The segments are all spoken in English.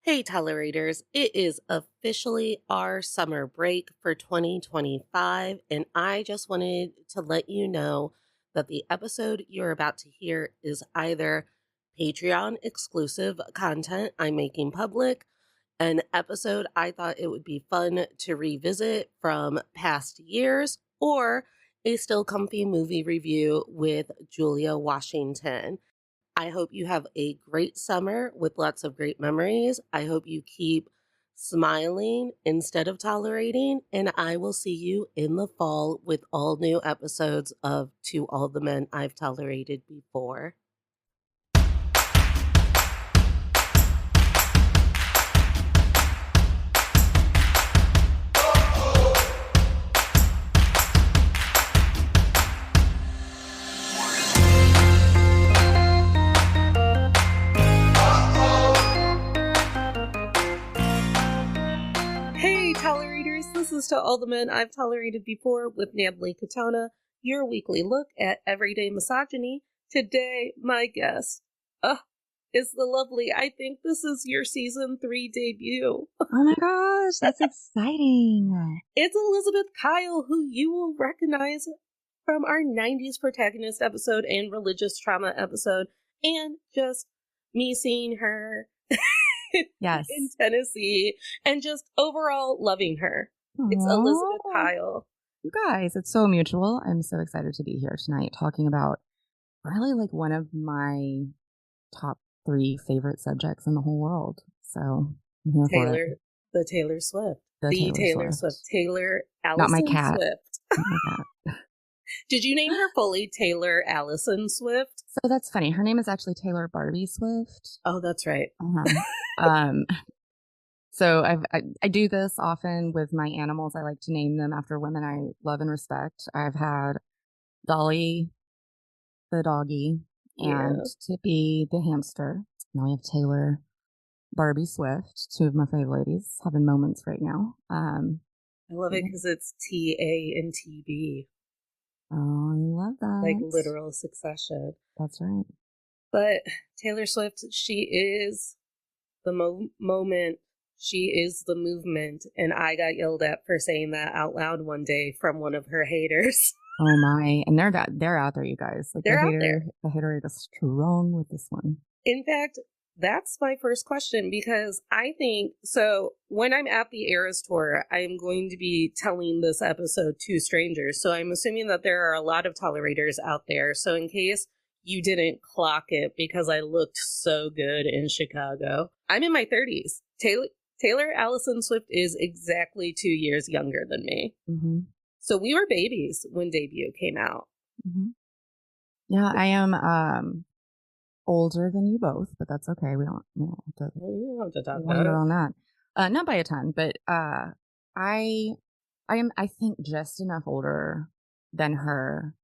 Hey, tolerators, it is officially our summer break for 2025, and I just wanted to let you know that the episode you're about to hear is either Patreon exclusive content I'm making public, an episode I thought it would be fun to revisit from past years, or a still comfy movie review with Julia Washington. I hope you have a great summer with lots of great memories. I hope you keep smiling instead of tolerating. And I will see you in the fall with all new episodes of To All the Men I've Tolerated Before. Hey, tolerators, this is To All the Men I've Tolerated Before with Natalie, your weekly look at everyday misogyny. Today, my guest is the lovely, I think this is your season 3 debut. Oh my gosh, that's exciting. It's Elizabeth Kyle, who you will recognize from our 90s protagonist episode and religious trauma episode, and just me seeing her Yes. in Tennessee and just overall loving her. Aww. It's Elizabeth Kyle. You guys, it's so mutual. I'm so excited to be here tonight talking about really like one of my top 3 favorite subjects in the whole world. So I'm here for it. The Taylor Swift. The Taylor Swift. Taylor Allison Not my cat. Swift. Not my cat. Did you name her fully Taylor Allison Swift? So that's funny. Her name is actually Taylor Barbie Swift. Oh, that's right. So I do this often with my animals. I like to name them after women I love and respect. I've had Dolly, the doggy, and Tippy, the hamster. Now we have Taylor Barbie Swift, 2 of my favorite ladies, having moments right now. I love it because it's TA and TB. Oh, I love that. Like literal succession. That's right. But Taylor Swift, she is the moment. She is the movement. And I got yelled at for saying that out loud one day from one of her haters. Oh my. And they're out there, you guys. Like they're out there. The hater is strong with this one. In fact, that's my first question, because I think, so when I'm at the Eras Tour, I'm going to be telling this episode to strangers. So I'm assuming that there are a lot of tolerators out there. So in case you didn't clock it because I looked so good in Chicago, I'm in my 30s. Taylor Allison Swift is exactly 2 years younger than me. Mm-hmm. So we were babies when debut came out. Mm-hmm. Yeah, I am older than you both, but that's okay. We don't have to talk wonder on that. Not by a ton, but I am, I think, just enough older than her,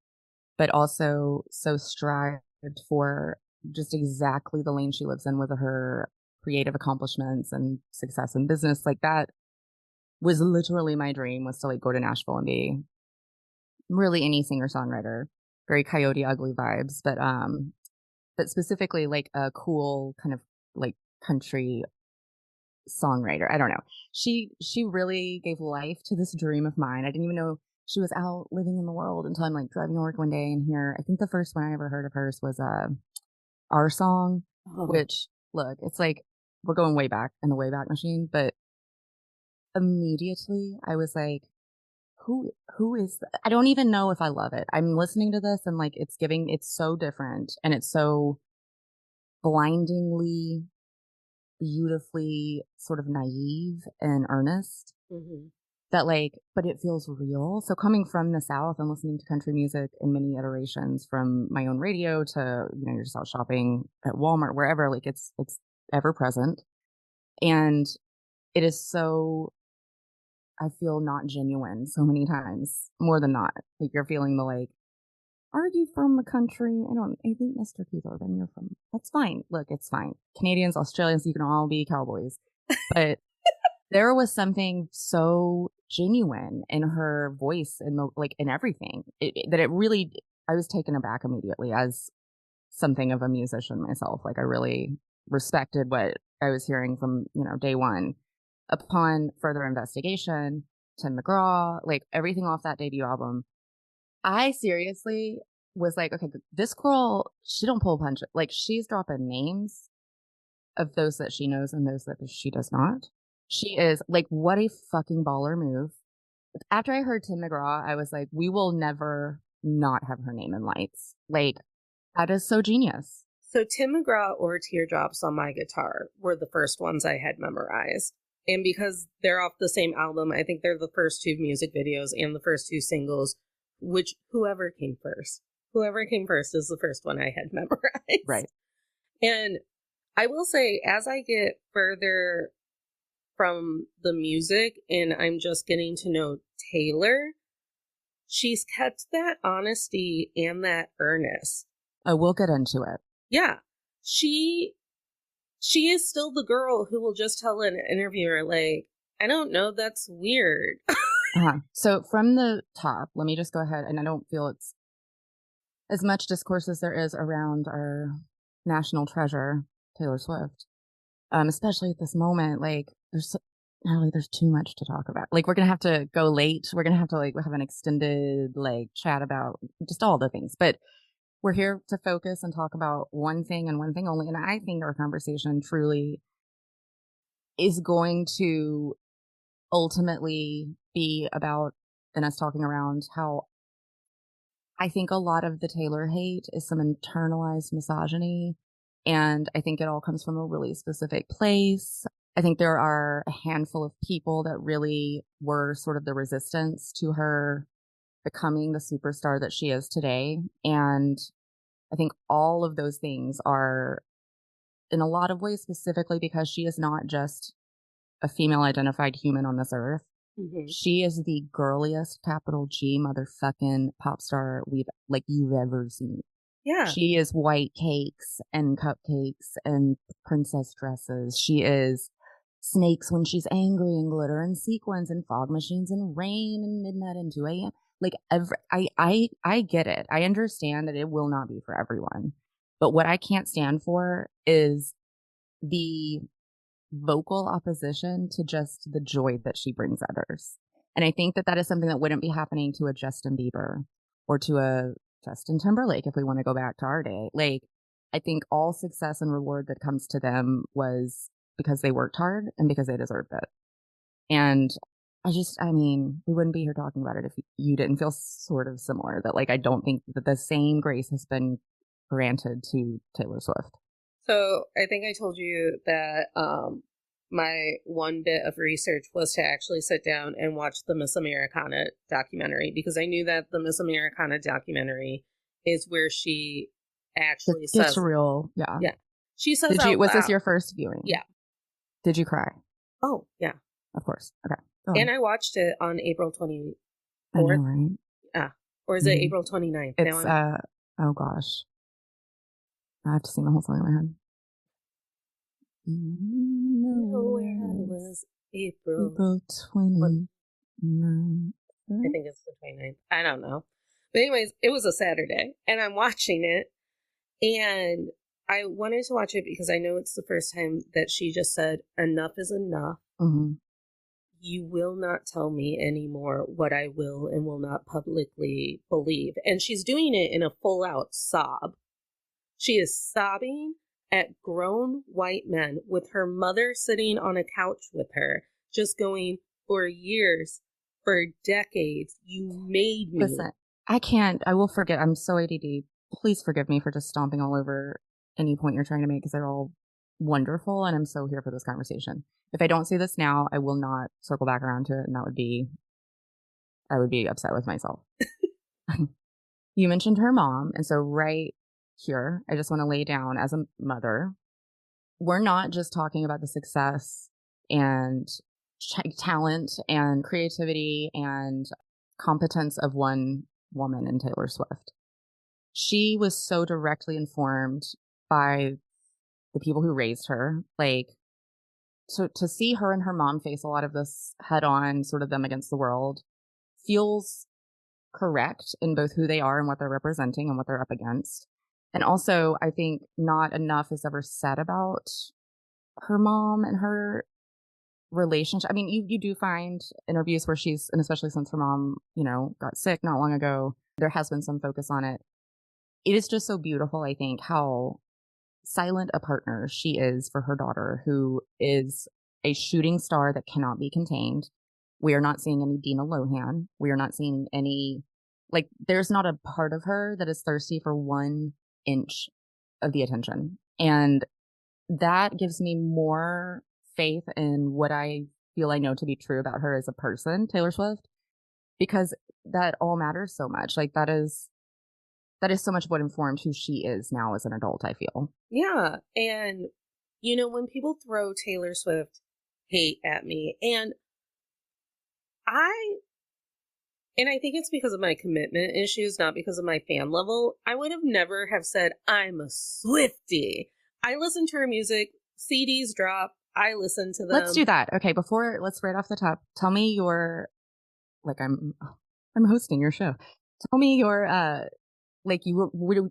but also so strived for just exactly the lane she lives in with her creative accomplishments and success in business. Like that was literally my dream, was to like go to Nashville and be really any singer-songwriter. Very Coyote Ugly vibes, but specifically like a cool kind of like country songwriter. I don't know. She really gave life to this dream of mine. I didn't even know she was out living in the world until I'm like driving to work one day and here. I think the first one I ever heard of hers was Our Song, which, look, it's like we're going way back in the Wayback Machine, but immediately I was like, who is that? I don't even know if I love it. I'm listening to this and like it's so different and it's so blindingly, beautifully sort of naive and earnest that like, but it feels real. So coming from the South and listening to country music in many iterations, from my own radio to, you're just out shopping at Walmart, wherever, like it's ever present. And it is so, I feel not genuine so many times, more than not. Like you're feeling the like, are you from the country? I think Mr. Keith Urban, you're from, that's fine. Look, it's fine. Canadians, Australians, you can all be cowboys. But there was something so genuine in her voice and in everything that it really, I was taken aback immediately as something of a musician myself. Like I really respected what I was hearing from, day one. Upon further investigation, Tim McGraw, like everything off that debut album, I seriously was like, okay, this girl, she don't pull punch. Like she's dropping names of those that she knows and those that she does not. She is like, what a fucking baller move. After I heard Tim McGraw, I was like, we will never not have her name in lights. Like, that is so genius. So Tim McGraw or Teardrops on My Guitar were the first ones I had memorized. And because they're off the same album, I think they're the first two music videos and the first two singles, which whoever came first is the first one I had memorized. Right. And I will say, as I get further from the music and I'm just getting to know Taylor, she's kept that honesty and that earnest. Oh, we'll get into it. Yeah. She is still the girl who will just tell an interviewer, like, I don't know, that's weird. So from the top, let me just go ahead, and I don't feel it's as much discourse as there is around our national treasure, Taylor Swift. Especially at this moment, like there's too much to talk about. Like we're gonna have to go late. We're gonna have to have an extended chat about just all the things. But we're here to focus and talk about one thing and one thing only. And I think our conversation truly is going to ultimately be about and us talking around how I think a lot of the Taylor hate is some internalized misogyny. And I think it all comes from a really specific place. I think there are a handful of people that really were sort of the resistance to her becoming the superstar that she is today. And I think all of those things are in a lot of ways specifically because she is not just a female identified human on this earth. Mm-hmm. She is the girliest capital G motherfucking pop star you've ever seen. Yeah. She is white cakes and cupcakes and princess dresses. She is snakes when she's angry and glitter and sequins and fog machines and rain and midnight and 2 a.m. I get it. I understand that it will not be for everyone. But what I can't stand for is the vocal opposition to just the joy that she brings others. And I think that is something that wouldn't be happening to a Justin Bieber or to a Justin Timberlake if we want to go back to our day. I think all success and reward that comes to them was because they worked hard and because they deserved it. And we wouldn't be here talking about it if you didn't feel sort of similar that I don't think that the same grace has been granted to Taylor Swift. So I think I told you that my one bit of research was to actually sit down and watch the Miss Americana documentary because I knew that the Miss Americana documentary is where she actually says real. Yeah. Yeah. She says was this your first viewing? Yeah. Did you cry? Oh, yeah. Of course. Okay. And I watched it on April 24th. I know, right? Yeah. Or is it April 29th? It's, oh gosh. I have to sing the whole song in my head. Where I was April 29th. I think it's the 29th. I don't know. But anyways, it was a Saturday and I'm watching it and I wanted to watch it because I know it's the first time that she just said, enough is enough. Mm-hmm. You will not tell me anymore what I will and will not publicly believe. And she's doing it in a full out sob. She is sobbing at grown white men with her mother sitting on a couch with her, just going, for years, for decades, you made me. Listen, I will forget. I'm so ADD. Please forgive me for just stomping all over any point you're trying to make because they're all wonderful and I'm so here for this conversation. If I don't see this now, I will not circle back around to it and I would be upset with myself. You mentioned her mom, and so right here, I just want to lay down as a mother, we're not just talking about the success and talent and creativity and competence of one woman in Taylor Swift. She was so directly informed by the people who raised her. So to see her and her mom face a lot of this head on, sort of them against the world, feels correct in both who they are and what they're representing and what they're up against. And also, I think not enough is ever said about her mom and her relationship. I mean, you do find interviews where she's, and especially since her mom, got sick not long ago, there has been some focus on it. It is just so beautiful, I think, how silent a partner she is for her daughter, who is a shooting star that cannot be contained. We are not seeing any Dina Lohan. We are not seeing any, like, there's not a part of her that is thirsty for 1 inch of the attention. And that gives me more faith in what I feel I know to be true about her as a person, Taylor Swift, because that all matters so much. Like, that is so much what informed who she is now as an adult, I feel. Yeah. And, when people throw Taylor Swift hate at me, and I think it's because of my commitment issues, not because of my fan level, I would have never have said I'm a Swiftie. I listen to her music, CDs drop, I listen to them. Let's do that. Okay, let's right off the top, tell me your, like, I'm hosting your show. Tell me your, like,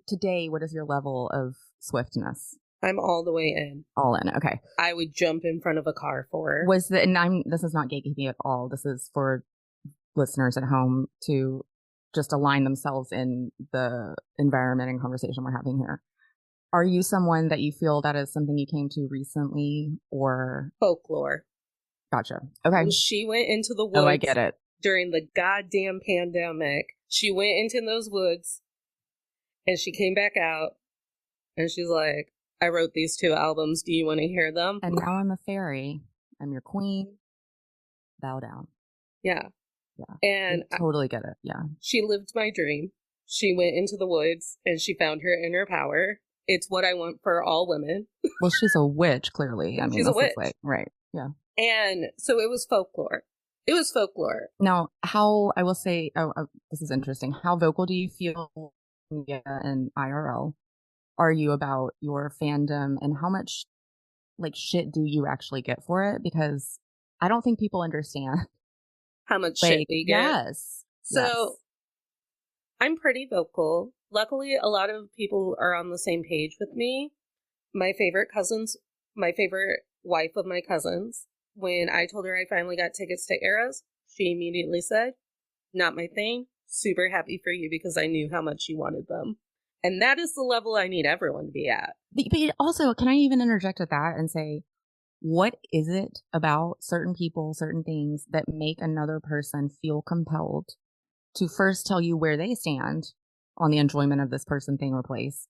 today, what is your level of Swiftness? I'm all the way in. All in, okay. I would jump in front of a car for her. This is not gatekeeping at all. This is for listeners at home to just align themselves in the environment and conversation we're having here. Are you someone that you feel that is something you came to recently, or folklore? Gotcha. Okay. When she went into the woods. Oh, I get it. During the goddamn pandemic, she went into those woods and she came back out and she's like, I wrote these 2 albums. Do you want to hear them? And now I'm a fairy. I'm your queen. Bow down. Yeah. Yeah. And I totally get it. Yeah. She lived my dream. She went into the woods and she found her inner power. It's what I want for all women. Well, she's a witch, clearly. I mean, she's a witch. Right. Yeah. And so it was folklore. It was folklore. Now, I will say, this is interesting. How vocal do you feel in IRL are you about your fandom, and how much, like, shit do you actually get for it? Because I don't think people understand how much shit we get. Yes. So I'm pretty vocal. Luckily, a lot of people are on the same page with me. My favorite wife of my cousins, when I told her I finally got tickets to Eras, she immediately said, not my thing. Super happy for you, because I knew how much you wanted them. And that is the level I need everyone to be at. But also, can I even interject with that and say, what is it about certain people, certain things that make another person feel compelled to first tell you where they stand on the enjoyment of this person, thing, or place,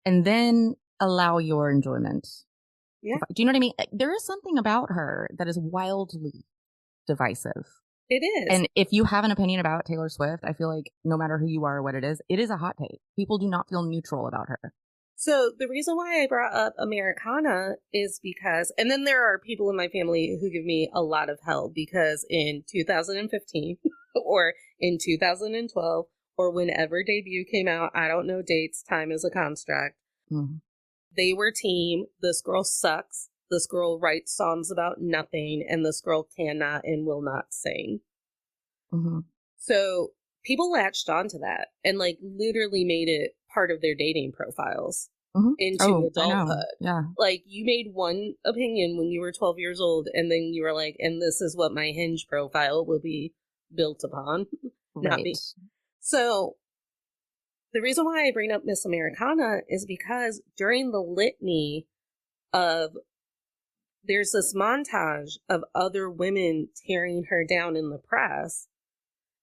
and then allow your enjoyment? Yeah. Do you know what I mean? There is something about her that is wildly divisive. It is. And if you have an opinion about Taylor Swift, I feel like no matter who you are or what it is a hot take. People do not feel neutral about her. So the reason why I brought up Americana is because, and then there are people in my family who give me a lot of hell, because in 2015 or in 2012 or whenever debut came out, I don't know dates, time is a construct. Mm-hmm. They were team, this girl sucks, this girl writes songs about nothing, and this girl cannot and will not sing. Mm-hmm. So people latched onto that and, like, literally made it part of their dating profiles into adulthood. Yeah. Like, you made one opinion when you were 12 years old, and then you were like, and this is what my Hinge profile will be built upon. Right. Not me. So the reason why I bring up Miss Americana is because during the litany of, there's this montage of other women tearing her down in the press,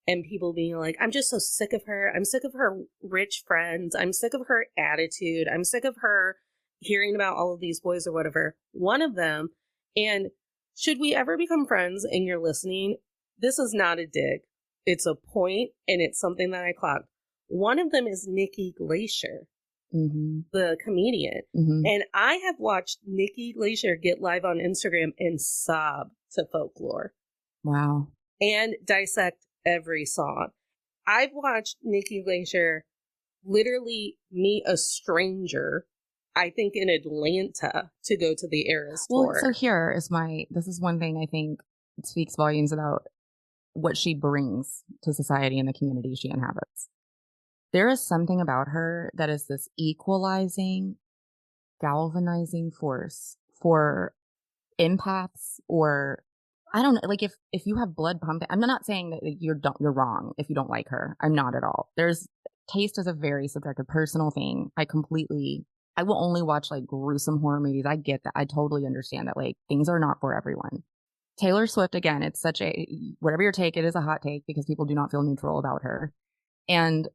and people being like, I'm just so sick of her. I'm sick of her rich friends. I'm sick of her attitude. I'm sick of her hearing about all of these boys or whatever. One of them, and should we ever become friends and you're listening, this is not a dig. It's a point, and it's something that I clocked. One of them is Nikki Glacier, the comedian. And I have watched Nikki Glacier get live on Instagram and sob to folklore. Wow. And dissect every song. I've watched Nikki Glacier literally meet a stranger, I think in Atlanta, to go to the Eras tour. So this is one thing I think speaks volumes about what she brings to society and the community she inhabits. There is something about her that is this equalizing, galvanizing force for empaths, or I don't know, like if you have blood pumping, I'm not saying that you're wrong if you don't like her. I'm not at all. There's taste is a very subjective, personal thing. I will only watch like gruesome horror movies. I get that. I totally understand that like things are not for everyone. Taylor Swift, again, it's such a, whatever your take, it is a hot take because people do not feel neutral about her. And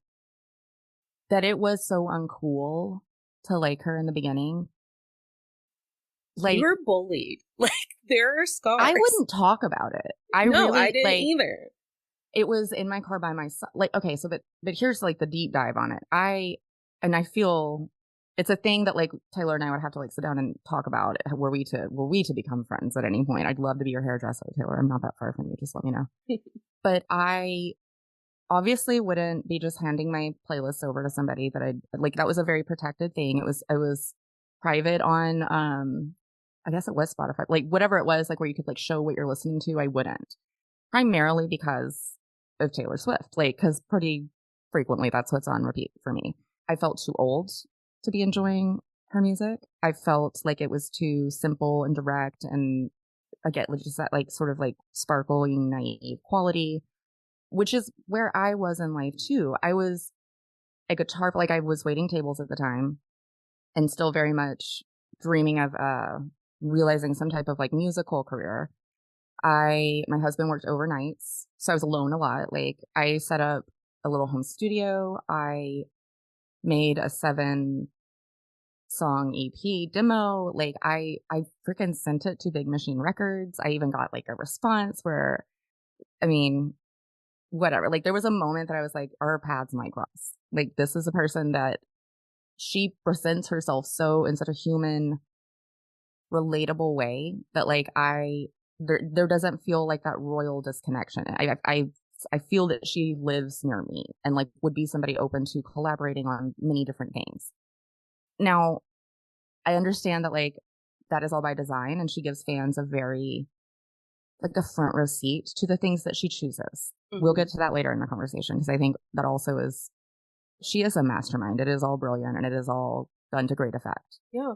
that it was so uncool to like her in the beginning. Like, you were bullied. Like, there are scars. I wouldn't talk about it. I didn't either. It was in my car by myself. Like, okay, so but here's like the deep dive on it. I feel it's a thing that like Taylor and I would have to like sit down and talk about it. Were we to become friends at any point? I'd love to be your hairdresser, Taylor. I'm not that far from you. Just let me know. But I obviously wouldn't be just handing my playlist over to somebody that I'd like. That was a very protected thing. It was private on I guess it was Spotify, like whatever it was, like where you could like show what you're listening to. I wouldn't, primarily because of Taylor Swift, like because pretty frequently that's what's on repeat for me. I felt too old to be enjoying her music. I felt like it was too simple and direct, and again, just that like sort of like sparkling, naive quality, which is where I was in life too. I was a guitar, like I was waiting tables at the time, and still very much dreaming of realizing some type of like musical career. My husband worked overnights, so I was alone a lot. Like I set up a little home studio. I made a 7-song EP demo. Like I freaking sent it to Big Machine Records. I even got like a response where, I mean, whatever. Like there was a moment that I was like, our paths might cross. Like this is a person that she presents herself so in such a human, relatable way that like there doesn't feel like that royal disconnection. I feel that she lives near me and like would be somebody open to collaborating on many different things. Now, I understand that like that is all by design, and she gives fans a very like a front row seat to the things that she chooses. Mm-hmm. We'll get to that later in the conversation because I think that also is, she is a mastermind. It is all brilliant and it is all done to great effect. Yeah.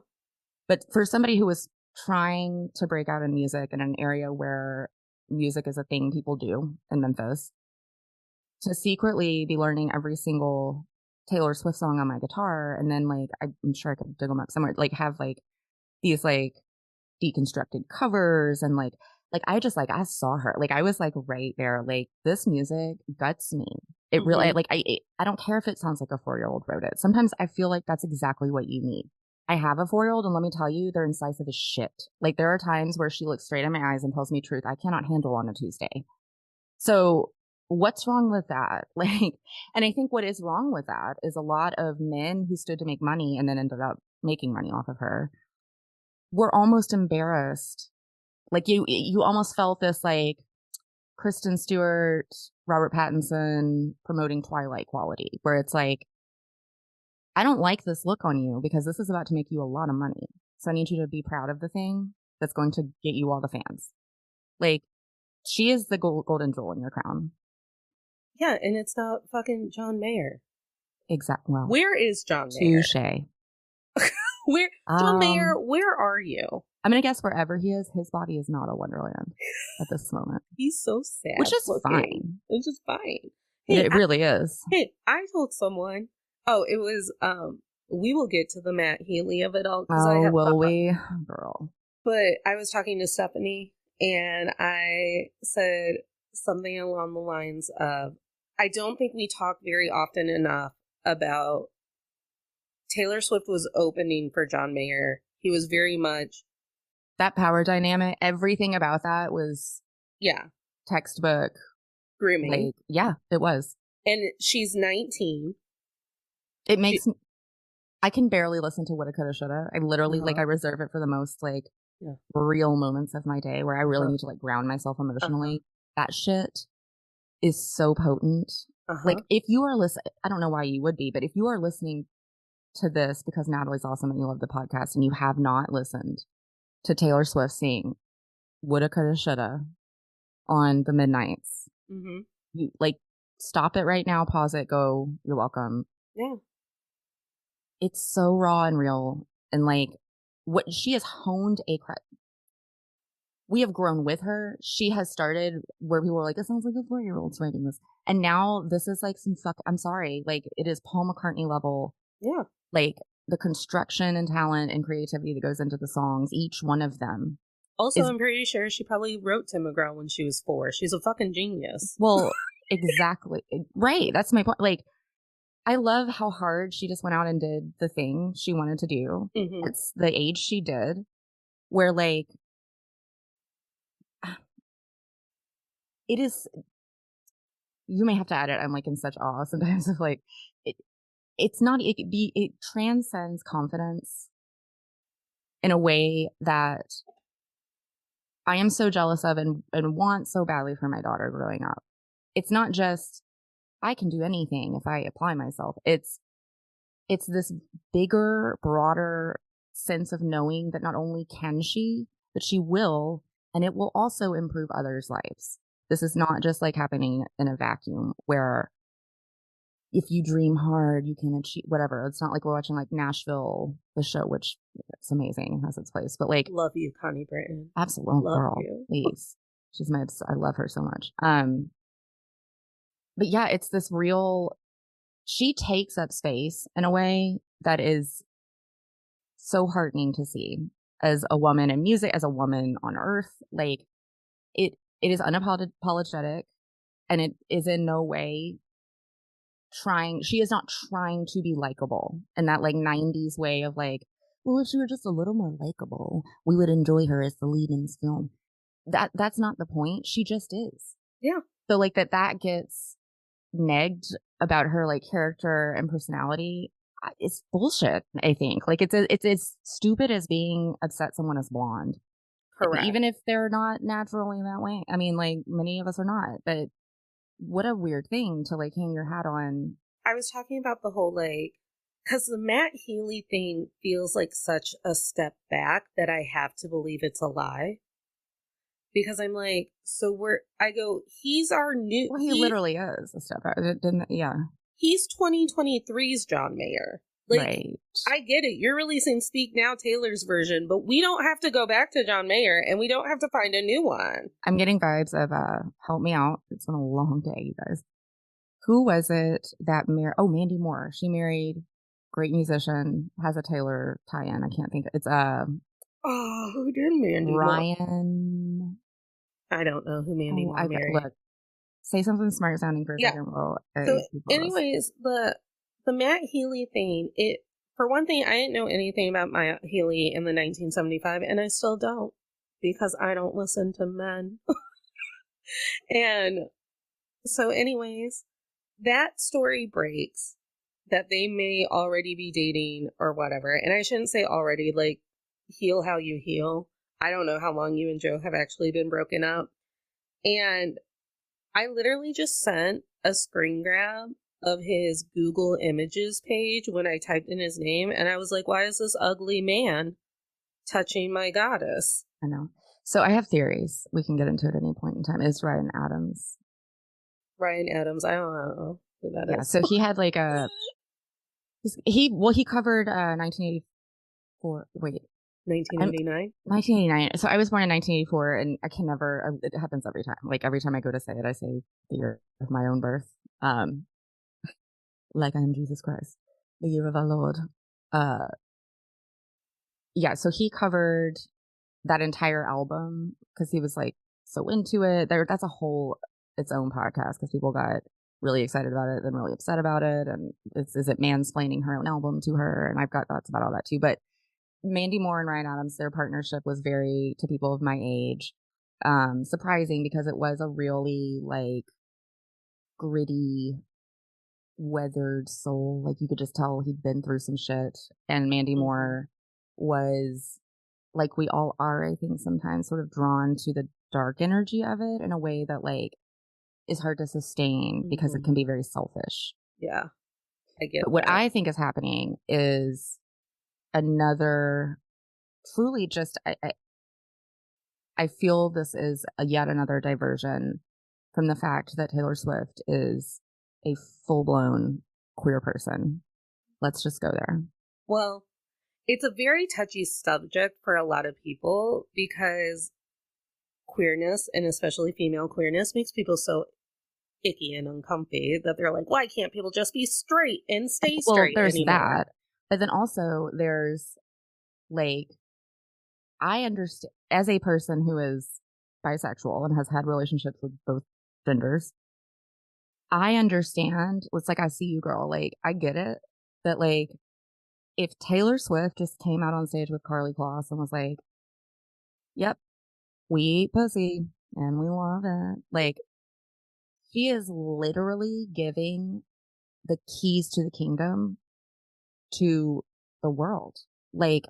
But for somebody who was trying to break out in music in an area where music is a thing people do in Memphis, to secretly be learning every single Taylor Swift song on my guitar, and then like I'm sure I could dig them up somewhere, like have like these like deconstructed covers, and like I saw her, like I was like right there, like this music guts me. It mm-hmm. really like I don't care if it sounds like a 4-year-old wrote it. Sometimes I feel like that's exactly what you need. I have a 4-year-old, and let me tell you, they're incisive as shit. Like there are times where she looks straight in my eyes and tells me truth I cannot handle on a Tuesday. So what's wrong with that? Like, and I think what is wrong with that is a lot of men who stood to make money and then ended up making money off of her were almost embarrassed. Like you almost felt this like Kristen Stewart, Robert Pattinson promoting Twilight quality, where it's like, I don't like this look on you because this is about to make you a lot of money. So I need you to be proud of the thing that's going to get you all the fans. Like, she is the golden jewel in your crown. Yeah, and it's not fucking John Mayer. Exactly. Well, where is John Mayer? Touché. John Mayer, where are you? I'm going to guess wherever he is, his body is not a wonderland at this moment. He's so sad. Which is fine. It's just fine. Hey, it really is. Hey, I told someone, it was, we will get to the Matt Healy of it all. Will we? Girl. But I was talking to Stephanie, and I said something along the lines of, I don't think we talk very often enough about Taylor Swift was opening for John Mayer. He was very much that power dynamic. Everything about that was textbook grooming. Like, yeah, it was. And she's 19. It makes I can barely listen to Woulda Coulda Shoulda. I literally like I reserve it for the most like real moments of my day where I really need to like ground myself emotionally. That shit is so potent. Like if you are listening, I don't know why you would be, but if you are listening to this because Natalie's awesome and you love the podcast and you have not listened to Taylor Swift sing Woulda Coulda Shoulda on the Midnights, you like stop it right now, pause it, go, you're welcome. Yeah. It's so raw and real, and like what she has honed we have grown with her. She has started where people were like, it sounds like a 4-year-old's writing this. And now this is like I'm sorry, like it is Paul McCartney level. Yeah. Like the construction and talent and creativity that goes into the songs, each one of them. Also, I'm pretty sure she probably wrote Tim McGraw when she was 4. She's a fucking genius. Well, exactly. Right. That's my point. Like, I love how hard she just went out and did the thing she wanted to do. Mm-hmm. It's the age she did, where like, it is, you may have to add it. I'm like in such awe sometimes of like, it's not, it transcends confidence in a way that I am so jealous of and want so badly for my daughter growing up. It's not just, I can do anything if I apply myself. It's this bigger, broader sense of knowing that not only can she, but she will, and it will also improve others' lives. This is not just like happening in a vacuum where if you dream hard, you can achieve whatever. It's not like we're watching like Nashville, the show, which it's amazing, has its place. But like, love you, Connie Britton. Absolutely, love girl, you. Please. She's I love her so much. But yeah, it's this real. She takes up space in a way that is so heartening to see as a woman in music, as a woman on earth. Like it is unapologetic, and it is in no way she is not trying to be likable in that like 90s way of like, well, if she were just a little more likable, we would enjoy her as the lead in this film. That's not the point. She just is. Yeah. So like that gets negged about her like character and personality. It's bullshit. I think like it's as stupid as being upset someone is blonde. Correct. Even if they're not naturally that way. I mean, like many of us are not, but what a weird thing to like hang your hat on. I was talking about the whole like, because the Matt Healy thing feels like such a step back that I have to believe it's a lie. Because I'm like, he's our new. Well, he literally is a step back. Yeah. He's 2023's John Mayer. Like, right. I get it. You're releasing Speak Now Taylor's version, but we don't have to go back to John Mayer and we don't have to find a new one. I'm getting vibes of, help me out. It's been a long day, you guys. Who was it that married? Oh, Mandy Moore. She married, great musician, has a Taylor tie-in. I can't think. It's, who did Mandy Ryan Moore? I don't know who Mandy Moore married. Look, say something smart sounding for a second. Well, so anyways, the Matt Healy thing, for one thing, I didn't know anything about Matt Healy in the 1975, and I still don't, because I don't listen to men. And so anyways, that story breaks that they may already be dating or whatever. And I shouldn't say already, like, heal how you heal. I don't know how long you and Joe have actually been broken up. And I literally just sent a screen grab of his Google Images page when I typed in his name. And I was like, why is this ugly man touching my goddess? I know. So I have theories. We can get into it at any point in time. It's Ryan Adams. Ryan Adams. I don't know who that is. Yeah, so he had like he covered 1984. Wait. 1989? 1989. So I was born in 1984, and I can never, it happens every time. Like every time I go to say it, I say the year of my own birth. Like I am Jesus Christ, the year of our Lord. Yeah, so he covered that entire album because he was like so into it. That's a whole its own podcast because people got really excited about it, then really upset about it, and is it mansplaining her own album to her? And I've got thoughts about all that too, but Mandy Moore and Ryan Adams, their partnership was very, to people of my age, surprising because it was a really like gritty, weathered soul. Like you could just tell he'd been through some shit. And Mandy Moore was, like we all are, I think, sometimes sort of drawn to the dark energy of it in a way that like is hard to sustain because it can be very selfish. Yeah, I get. But what I think is happening is another truly just I feel this is yet another diversion from the fact that Taylor Swift is a full-blown queer person. Let's just go there. Well, it's a very touchy subject for a lot of people because queerness, and especially female queerness, makes people so icky and uncomfy that they're like, why can't people just be straight and stay Well, straight there's anymore? that. But then also there's like, I understand as a person who is bisexual and has had relationships with both genders, I understand. It's like, I see you, girl. Like, I get it. That, like, if Taylor Swift just came out on stage with Carly Kloss and was like, yep, we eat pussy and we love it. Like, she is literally giving the keys to the kingdom to the world. Like,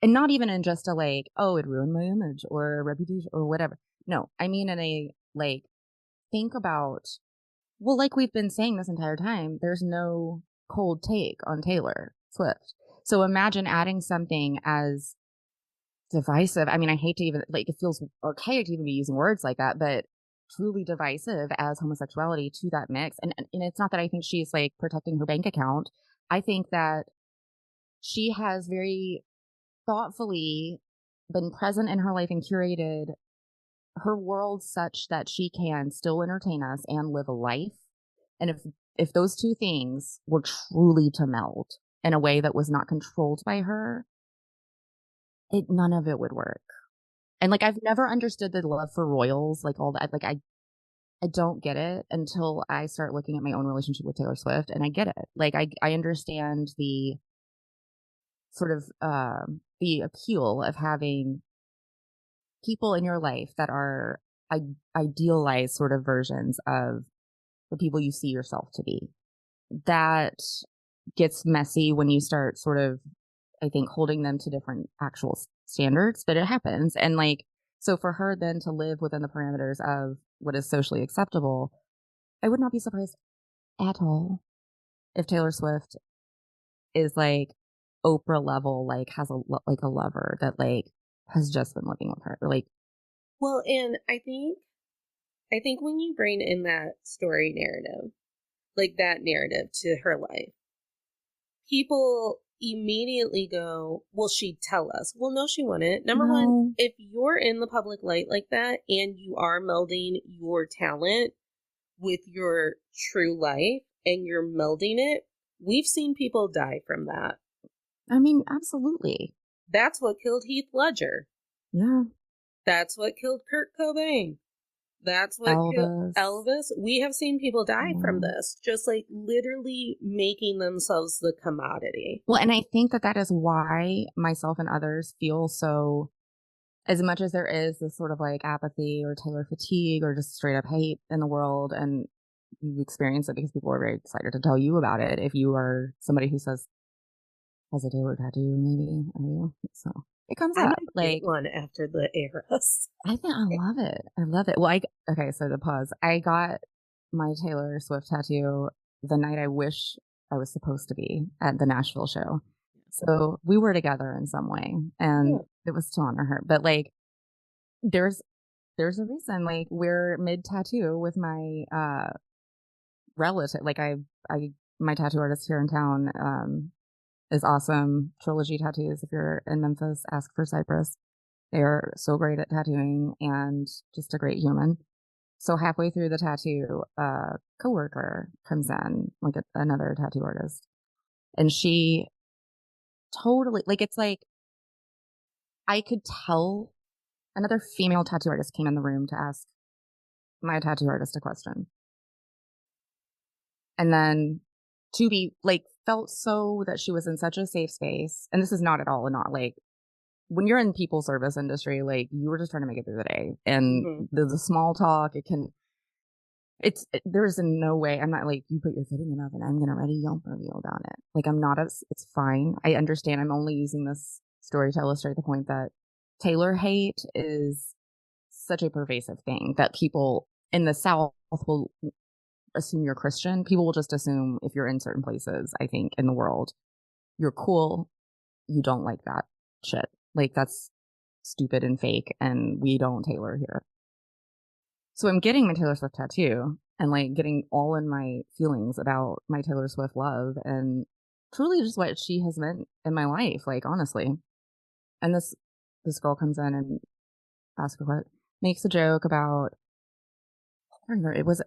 and not even in just a like, oh, it ruined my image or reputation or whatever. No, I mean in a like, think about, well, like we've been saying this entire time, there's no cold take on Taylor Swift. So imagine adding something as divisive. I mean, I hate to even, like, it feels archaic to even be using words like that, but truly divisive as homosexuality to that mix. And it's not that I think she's like protecting her bank account. I think that she has very thoughtfully been present in her life and curated her world such that she can still entertain us and live a life. And if those two things were truly to meld in a way that was not controlled by her, none of it would work. And like, I've never understood the love for royals, like all that. Like, I don't get it until I start looking at my own relationship with Taylor Swift, and I get it. Like, I understand the sort of the appeal of having people in your life that are idealized sort of versions of the people you see yourself to be. That gets messy when you start sort of, I think, holding them to different actual standards, but it happens. And like, so for her then to live within the parameters of what is socially acceptable, I would not be surprised at all if Taylor Swift is like Oprah level, like has like a lover that like has just been living with her. Like, Well, and I think when you bring in that story narrative, like that narrative to her life, people immediately go, well, she'd tell us. Well, no, she wouldn't. Number one, no, if you're in the public light like that and you are melding your talent with your true life and you're melding it, we've seen people die from that. I mean, absolutely. That's what killed Heath Ledger. Yeah. That's what killed Kurt Cobain. That's what killed Elvis. Elvis. We have seen people die from Yeah. this, just like literally making themselves the commodity. Well, and I think that that is why myself and others feel so, as much as there is this sort of like apathy or Taylor fatigue or just straight up hate in the world, and you experience it because people are very excited to tell you about it. If you are somebody who says, has a Taylor tattoo, maybe, are you? So it comes I up. might get Like, one after the eras. I think I love it. I love it. Well, okay, so to pause, I got my Taylor Swift tattoo the night I wish I was supposed to be at the Nashville show. So we were together in some way, Yeah. and it was to honor her. But like, there's there's a reason. Like, we're mid tattoo with my relative. Like, I my tattoo artist here in town is awesome. Trilogy Tattoos. If you're in Memphis, ask for Cypress. They are so great at tattooing and just a great human. So halfway through the tattoo, a coworker comes in, like another tattoo artist, and she totally, like, it's like I could tell another female tattoo artist came in the room to ask my tattoo artist a question. And then to be like, felt so that she was in such a safe space. And this is not at all, not like, when you're in people service industry, like, you were just trying to make it through the day, and Mm-hmm. the small talk, there's in no way, I'm not like, you put your foot in your mouth and I'm gonna write a Yelp review about it. Like, I'm not, it's fine. I understand. I'm only using this story to illustrate the point that Taylor hate is such a pervasive thing that people in the South will assume you're Christian. People will just assume if you're in certain places, I think, in the world, you're cool. You don't like that shit. Like, that's stupid and fake, and we don't Taylor here. So I'm getting my Taylor Swift tattoo and like getting all in my feelings about my Taylor Swift love and truly just what she has meant in my life, like, honestly. And this girl comes in and asks her makes a joke about, I don't remember, it was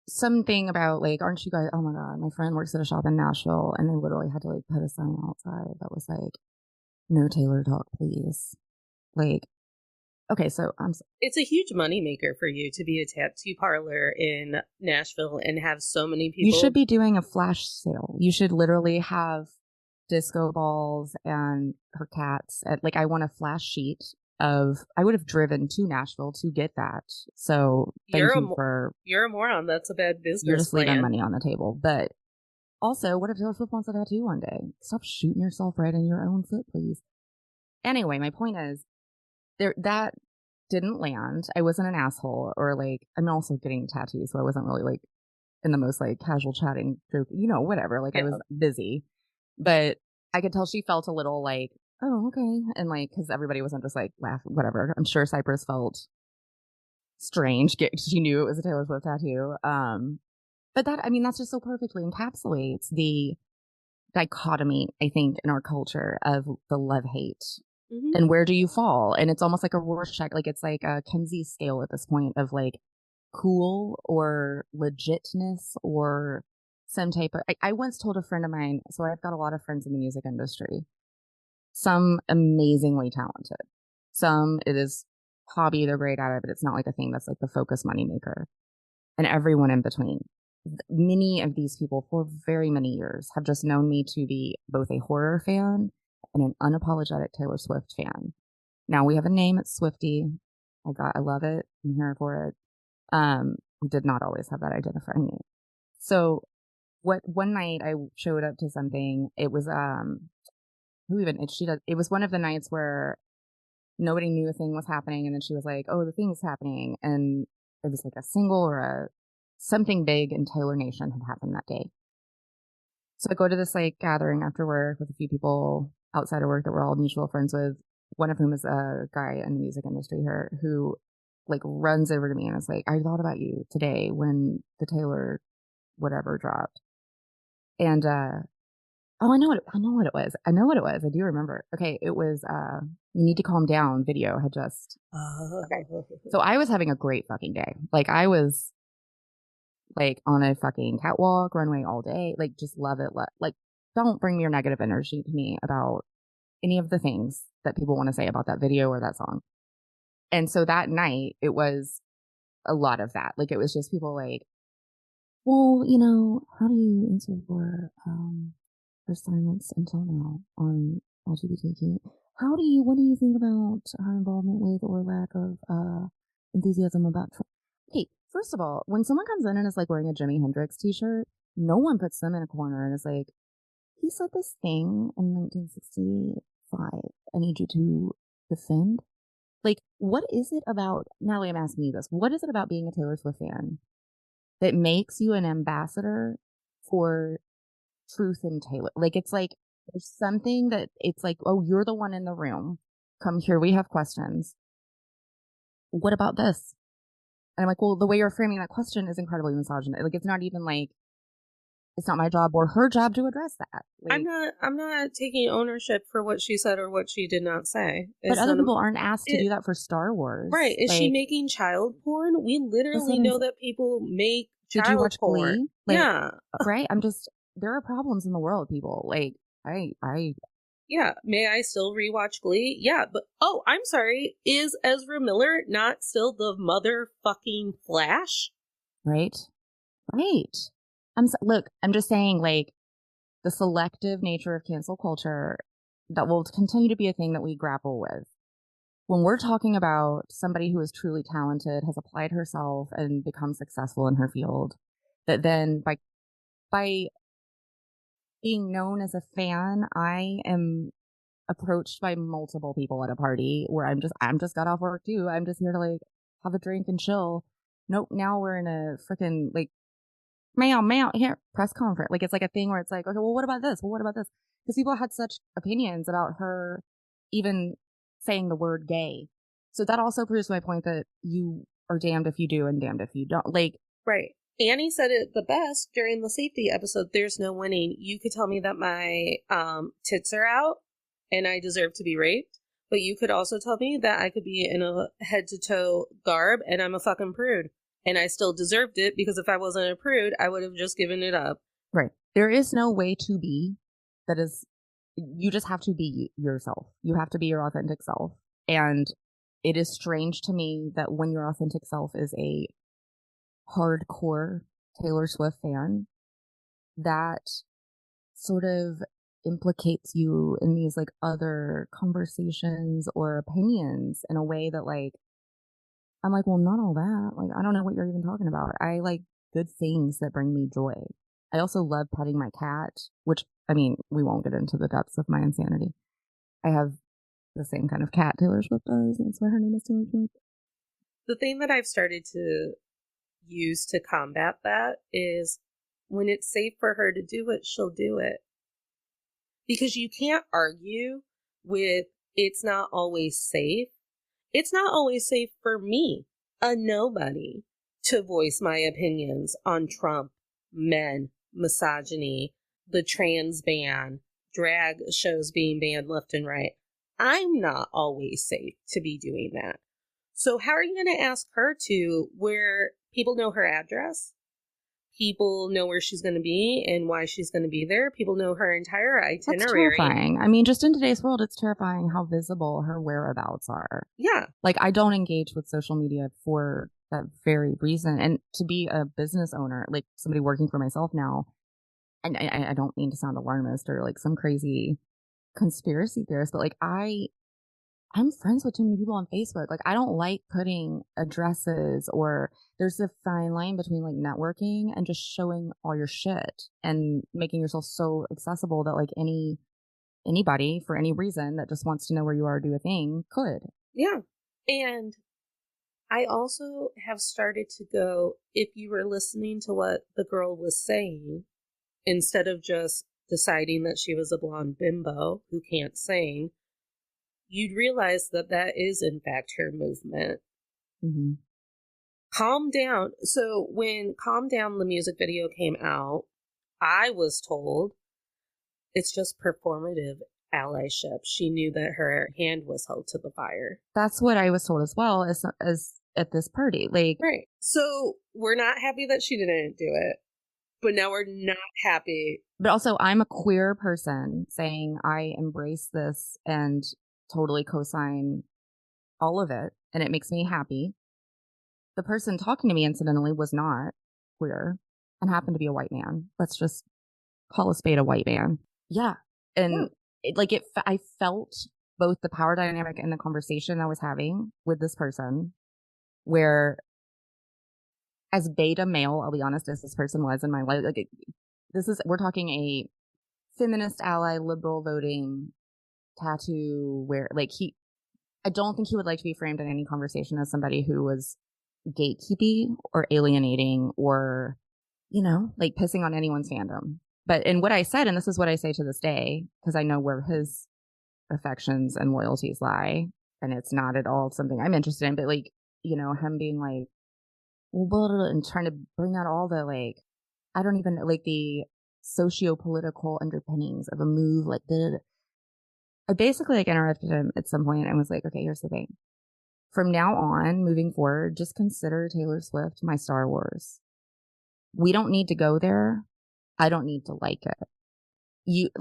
something about like, aren't you guys, oh my God, my friend works at a shop in Nashville and they literally had to like put a sign outside that was like, no Taylor talk, please. Like, okay, so It's a huge moneymaker for you to be a tattoo parlor in Nashville and have so many people. You should be doing a flash sale. You should literally have disco balls and her cats. Like, I want a flash sheet of, I would have driven to Nashville to get that. So thank you for. You're a moron. That's a bad business You're just plan. leaving money on the table. But also, what if Taylor Swift wants a tattoo one day? Stop shooting yourself right in your own foot, please. Anyway, my point is, that didn't land. I wasn't an asshole, or like, I'm also getting tattoos, so I wasn't really like in the most like casual chatting joke, whatever. Like, yeah. I was busy, but I could tell she felt a little like, oh, okay. And like, cause everybody wasn't just like laughing, whatever. I'm sure Cypress felt strange. She knew it was a Taylor Swift tattoo. But that's just so perfectly encapsulates the dichotomy, I think, in our culture of the love-hate. Mm-hmm. And where do you fall? And it's almost like a Rorschach, like it's like a Kinsey scale at this point of like cool or legitness or some type of. I once told a friend of mine, so I've got a lot of friends in the music industry, some amazingly talented, some it is hobby, they're great at it, but it's not like a thing that's like the focus moneymaker, and everyone in between. Many of these people for very many years have just known me to be both a horror fan and an unapologetic Taylor Swift fan. Now we have a name, it's Swiftie. I love it. I'm here for it. We did not always have that identifying name. So one night I showed up to something. It was it was one of the nights where nobody knew a thing was happening, and then she was like, oh, the thing's happening, and it was like a single or something big in Taylor Nation had happened that day. So I go to this like gathering after work with a few people outside of work that we're all mutual friends with, one of whom is a guy in the music industry here who like runs over to me and is like, I thought about you today when the Taylor whatever dropped. And I know what it was. I do remember. Okay, it was You Need to Calm Down video had just okay. So I was having a great fucking day. Like I was like on a fucking catwalk, runway all day. Like just love it. Like don't bring your negative energy to me about any of the things that people want to say about that video or that song. And so that night it was a lot of that. Like it was just people like, well, how do you answer for silence until now on LGBTQ? What do you think about our involvement with or lack of enthusiasm about Trump? Hey, first of all, when someone comes in and is like wearing a Jimi Hendrix t-shirt, no one puts them in a corner and is like, he said this thing in 1965. I need you to defend. Like, what is it about, Natalie, I'm asking you this, what is it about being a Taylor Swift fan that makes you an ambassador for truth in Taylor? Like, it's like, there's something that it's like, oh, you're the one in the room. Come here, we have questions. What about this? And I'm like, well, the way you're framing that question is incredibly misogynist. Like, it's not even like, it's not my job or her job to address that. Like, I'm not taking ownership for what she said or what she did not say. But other people aren't asked to do that for Star Wars. Right. Is she making child porn? We literally know that people make child porn. Did you watch Glee? Yeah. Right? There are problems in the world, people. Like, yeah, may I still rewatch Glee? Yeah, but oh, I'm sorry. Is Ezra Miller not still the motherfucking Flash? Right. Look, I'm just saying, like, the selective nature of cancel culture that will continue to be a thing that we grapple with. When we're talking about somebody who is truly talented, has applied herself and become successful in her field, that then by being known as a fan, I am approached by multiple people at a party where I'm just got off work too. I'm just here to like have a drink and chill. Nope. Now we're in a freaking like, ma'am, here, press conference. Like, it's like a thing where it's like, okay, well, what about this? Well, what about this? Because people had such opinions about her even saying the word gay. So that also proves my point that you are damned if you do and damned if you don't. Like, right. Annie said it the best during the safety episode. There's no winning. You could tell me that my tits are out and I deserve to be raped, But you could also tell me that I could be in a head to toe garb and I'm a fucking prude. And I still deserved it because if I wasn't a prude, I would have just given it up. Right. There is no way to be that is, you just have to be yourself. You have to be your authentic self. And it is strange to me that when your authentic self is a hardcore Taylor Swift fan, that sort of implicates you in these like other conversations or opinions in a way that like, I'm like, well, not all that. Like, I don't know what you're even talking about. I like good things that bring me joy. I also love petting my cat, which, I mean, we won't get into the depths of my insanity. I have the same kind of cat Taylor Swift does. That's why her name is Taylor Swift. The thing that I've started to use to combat that is when it's safe for her to do it, she'll do it. Because you can't argue with it's not always safe. It's not always safe for me, a nobody, to voice my opinions on Trump, men, misogyny, the trans ban, drag shows being banned left and right. I'm not always safe to be doing that. So how are you going to ask her to where people know her address? People know where she's going to be and why she's going to be there. People know her entire itinerary. That's terrifying. I mean, just in today's world, it's terrifying how visible her whereabouts are. Yeah. Like, I don't engage with social media for that very reason. And to be a business owner, like somebody working for myself now, and I don't mean to sound alarmist or like some crazy conspiracy theorist, but like I'm friends with too many people on Facebook. Like, I don't like putting addresses, or there's a fine line between like networking and just showing all your shit and making yourself so accessible that like anybody for any reason that just wants to know where you are or do a thing could. Yeah. And I also have started to go, if you were listening to what the girl was saying, instead of just deciding that she was a blonde bimbo who can't sing, you'd realize that that is, in fact, her movement. Mm-hmm. Calm Down. So when Calm Down, the music video came out, I was told it's just performative allyship. She knew that her hand was held to the fire. That's what I was told as well as at this party. Like, right. So we're not happy that she didn't do it, but now we're not happy. But also, I'm a queer person saying I embrace this and totally co-sign all of it, and it makes me happy. The person talking to me, incidentally, was not queer and happened to be a white man. Let's just call a spade a white man. Yeah. And I felt both the power dynamic and the conversation I was having with this person, where as beta male, I'll be honest, as this person was in my life, like we're talking a feminist ally, liberal voting, tattoo where like I don't think he would like to be framed in any conversation as somebody who was gatekeeping or alienating or, like pissing on anyone's fandom. But in what I said, and this is what I say to this day, because I know where his affections and loyalties lie, and it's not at all something I'm interested in, but like, him being like, well, blah, blah, blah, and trying to bring out all the like, I don't even like the socio-political underpinnings of a move like the. I basically like interrupted him at some point and was like, okay, here's the thing. From now on, moving forward, just consider Taylor Swift my Star Wars. We don't need to go there. I don't need to like it.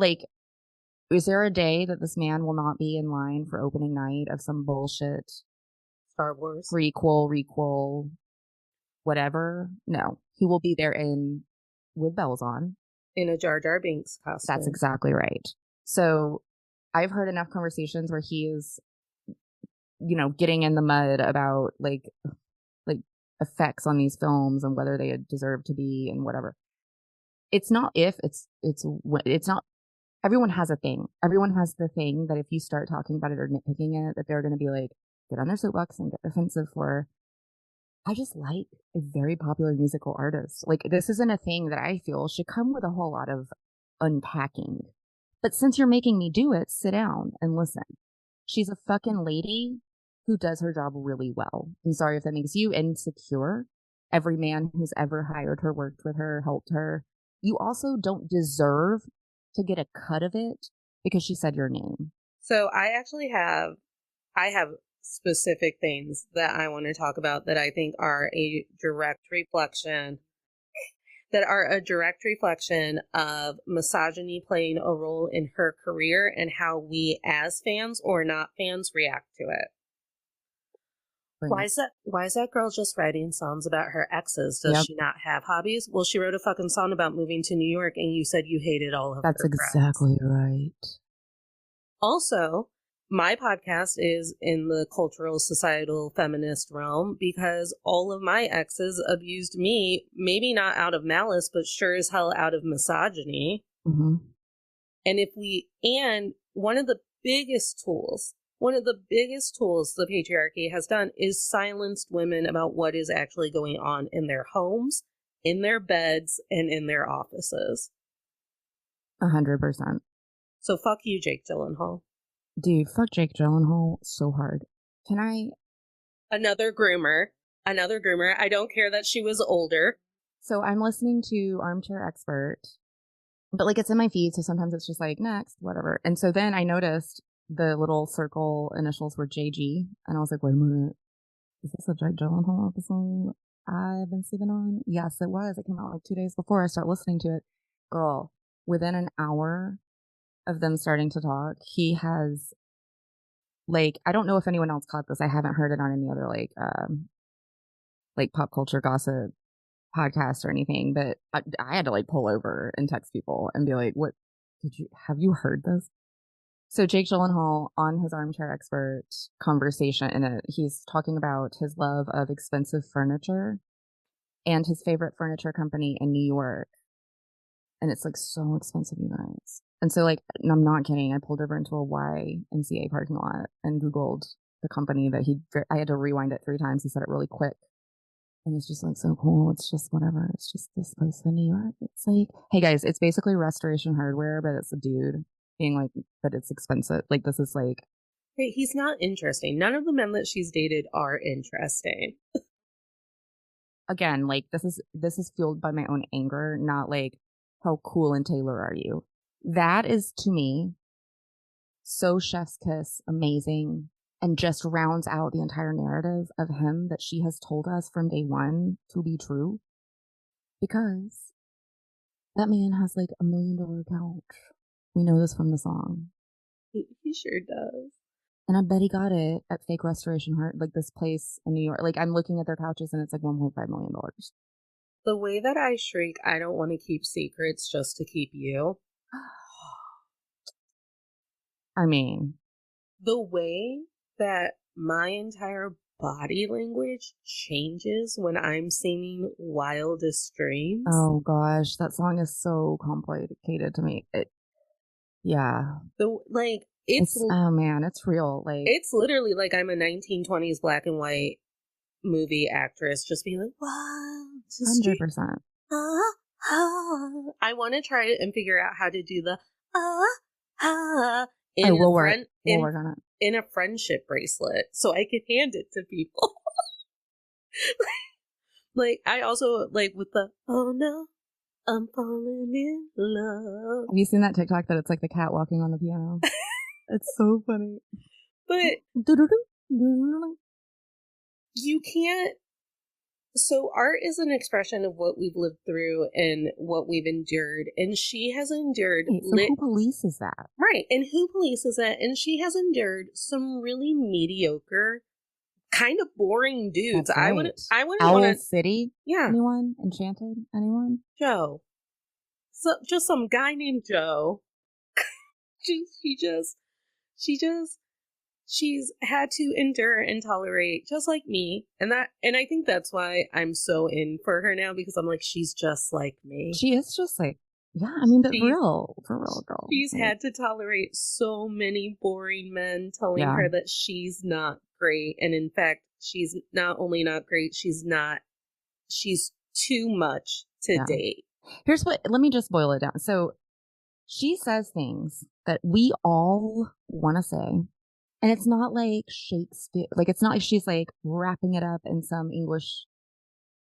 Is there a day that this man will not be in line for opening night of some bullshit Star Wars requel, whatever? No, he will be there with bells on. In a Jar Jar Binks costume. That's exactly right. So I've heard enough conversations where he is, getting in the mud about like effects on these films and whether they deserve to be and whatever. It's not if it's not. Everyone has a thing. Everyone has the thing that if you start talking about it or nitpicking it, that they're going to be like, get on their soapbox and get defensive for. I just like a very popular musical artist. Like, this isn't a thing that I feel should come with a whole lot of unpacking. But since you're making me do it, sit down and listen. She's a fucking lady who does her job really well. I'm sorry if that makes you insecure. Every man who's ever hired her, worked with her, helped her. You also don't deserve to get a cut of it because she said your name. So I actually have I have specific things that I want to talk about that I think are a direct reflection of misogyny playing a role in her career and how we as fans or not fans react to it. Why is that girl just writing songs about her exes? Does she not have hobbies? Well, she wrote a fucking song about moving to New York and you said you hated all of her friends. That's exactly right. Also, my podcast is in the cultural, societal, feminist realm because all of my exes abused me, maybe not out of malice, but sure as hell out of misogyny. Mm-hmm. And one of the biggest tools the patriarchy has done is silenced women about what is actually going on in their homes, in their beds, and in their offices. 100%. So fuck you, Jake Gyllenhaal. Dude, fuck Jake Gyllenhaal so hard. Another groomer. I don't care that she was older. So I'm listening to Armchair Expert, but like it's in my feed, so sometimes it's just like next, whatever. And so then I noticed the little circle initials were JG, and I was like, wait a minute, is this a Jake Gyllenhaal episode I've been sleeping on? Yes, it was. It came out like 2 days before I start listening to it. Girl, within an hour of them starting to talk, he has, like, I don't know if anyone else caught this. I haven't heard it on any other like pop culture gossip podcast or anything, but I had to like pull over and text people and be like, what have you heard this? So Jake Gyllenhaal on his Armchair Expert conversation, and he's talking about his love of expensive furniture and his favorite furniture company in New York. And it's like so expensive, you guys. And so like, I'm not kidding. I pulled over into a YMCA parking lot and Googled the company that I had to rewind it 3 times. He said it really quick. And it's just like so cool. It's just whatever. It's just this place in New York. It's like, hey guys, it's basically Restoration Hardware, but it's a dude being like, but it's expensive. Like this is like, hey, he's not interesting. None of the men that she's dated are interesting. Again, like this is fueled by my own anger, not like how cool and Taylor are you. That is to me so chef's kiss, amazing, and just rounds out the entire narrative of him that she has told us from day one to be true. Because that man has like $1 million couch. We know this from the song. He sure does. And I bet he got it at fake Restoration Heart, like this place in New York. Like I'm looking at their couches and it's like $1.5 million. The way that I shriek, I don't want to keep secrets just to keep you. I mean, the way that my entire body language changes when I'm singing Wildest Dreams. Oh gosh, that song is so complicated to me. Yeah. It's oh man, it's real. Like it's literally like I'm a 1920s black and white movie actress just being like, wow, 100%. I want to try it and figure out how to do the we'll work on it. In a friendship bracelet so I can hand it to people. Like I also like with the oh no, I'm falling in love. Have you seen that TikTok that it's like the cat walking on the piano? It's so funny. But you can't. So art is an expression of what we've lived through and what we've endured. And she has endured. Wait, so who polices that? Right. And who polices that? And she has endured some really mediocre, kind of boring dudes. That's right. I wouldn't Owl want to. City? Yeah. Anyone? Enchanted? Anyone? Joe. So just some guy named Joe. She's had to endure and tolerate just like me. And I think that's why I'm so in for her now, because I'm like, she's just like me. She is just like, yeah, I mean, but for real, girl. She's had to tolerate so many boring men telling her that she's not great. And in fact, she's not only not great, she's too much to date. Let me just boil it down. So she says things that we all want to say. And it's not like Shakespeare, like it's not like she's like wrapping it up in some English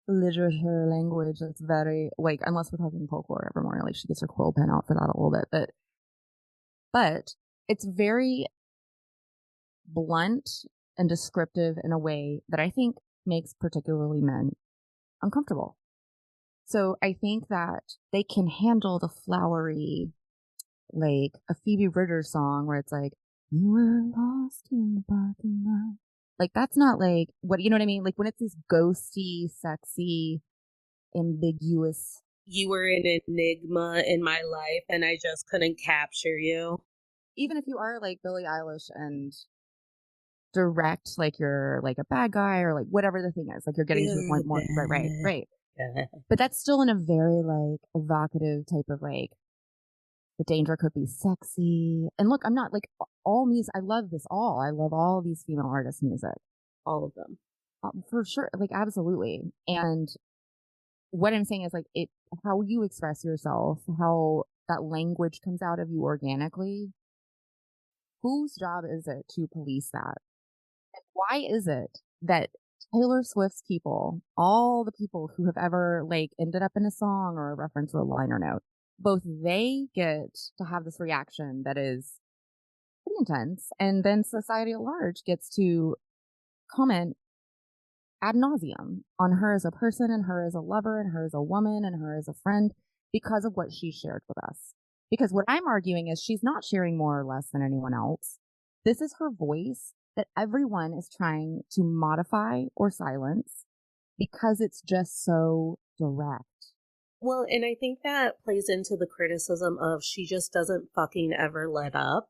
literature language that's very, like, unless we're talking folklore evermore, like she gets her quill pen out for that a little bit, but it's very blunt and descriptive in a way that I think makes particularly men uncomfortable. So I think that they can handle the flowery, like a Phoebe Ritter song where it's like, you were lost in the parking lot. Like, that's not like, what, you know what I mean? Like, when it's these ghosty, sexy, ambiguous. You were an enigma in my life and I just couldn't capture you. Even if you are like Billie Eilish and direct, like you're like a bad guy or like whatever the thing is, like you're getting to the point more, right. But that's still in a very like evocative type of like, the danger could be sexy. And look, I'm not like all music. I love this all. I love all these female artists' music. All of them. For sure. Like, absolutely. And what I'm saying is like how you express yourself, how that language comes out of you organically. Whose job is it to police that? And why is it that Taylor Swift's people, all the people who have ever like ended up in a song or a reference or a liner note, both they get to have this reaction that is pretty intense, and then society at large gets to comment ad nauseum on her as a person and her as a lover and her as a woman and her as a friend because of what she shared with us. Because what I'm arguing is she's not sharing more or less than anyone else. This is her voice that everyone is trying to modify or silence because it's just so direct. Well, and I think that plays into the criticism of she just doesn't fucking ever let up.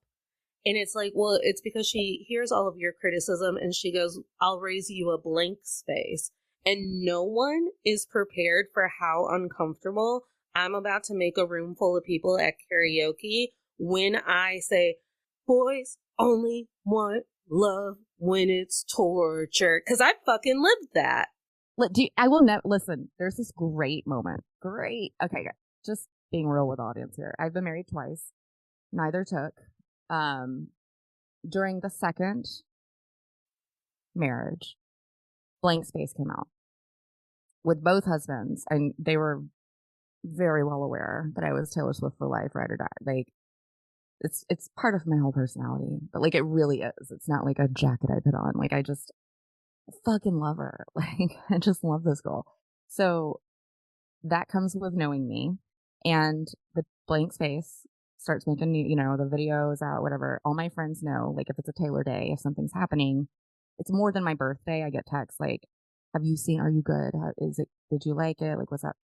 And it's like, well, it's because she hears all of your criticism and she goes, I'll raise you a blank space. And no one is prepared for how uncomfortable I'm about to make a room full of people at karaoke when I say, boys only want love when it's torture. Because I fucking lived that. I will never listen. There's this great moment. Great. Okay, good. Just being real with audience here. I've been married twice. Neither took. During the second marriage, Blank Space came out with both husbands, and they were very well aware that I was Taylor Swift for life, ride or die. Like, it's part of my whole personality, but like it really is. It's not like a jacket I put on. Like, I just fucking love her. Like, I just love this girl. So that comes with knowing me, and the Blank Space starts making new, the videos out, whatever. All my friends know, like, if it's a Taylor day, if something's happening, it's more than my birthday. I get texts like, have you seen, are you good? Did you like it? Like, what's up?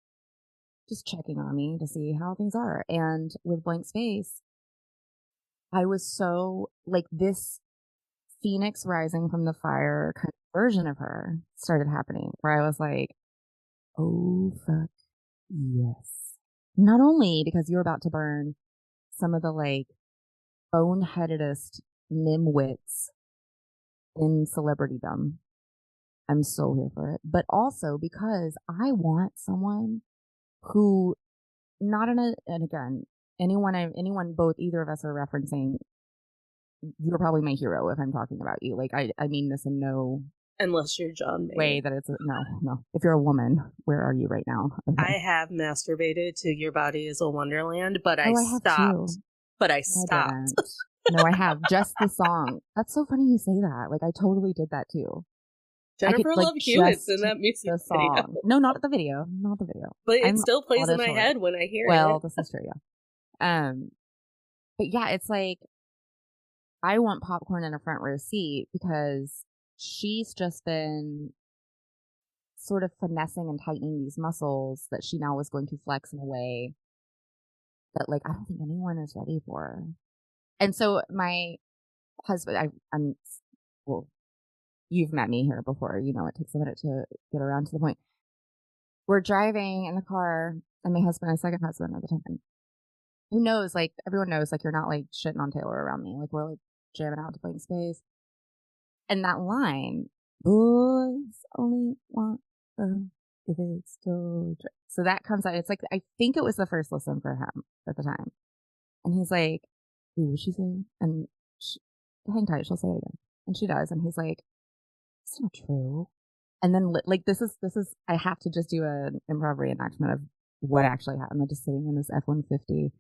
Just checking on me to see how things are. And with Blank Space, I was so like, this Phoenix rising from the fire kind of version of her started happening where I was like, oh, fuck yes. Not only because you're about to burn some of the like boneheadedest nimwits in celebritydom. I'm so here for it. But also because I want someone who, not in a, and again, anyone, both either of us are referencing, you're probably my hero if I'm talking about you. Like, I mean this in no, unless you're John Mayer. Way that it's no. If you're a woman, where are you right now? Okay. I have masturbated to Your Body is a Wonderland, but I stopped. But I stopped. No, I have just the song. That's so funny you say that. Like, I totally did that too. Jennifer Love Hewitt's in that music video. No, not the video. Not the video. But it still plays in my head when I hear it. Well, this is true, yeah. But yeah, it's like, I want popcorn in a front row seat because she's just been sort of finessing and tightening these muscles that she now is going to flex in a way that, like, I don't think anyone is ready for. And so my husband, well, you've met me here before, it takes a minute to get around to the point. We're driving in the car, and my husband, my second husband at the time, who knows, like, everyone knows, like, you're not, like, shitting on Taylor around me. Like, we're, like, jamming out to Blank Space. And that line, boys only want love if it's torture. So that comes out. It's like, I think it was the first listen for him at the time. And he's like, who was she saying? And hang tight, she'll say it again. And she does. And he's like, it's not true. And then, like, this is, I have to just do an improv reenactment of what actually happened. I'm just sitting in this F-150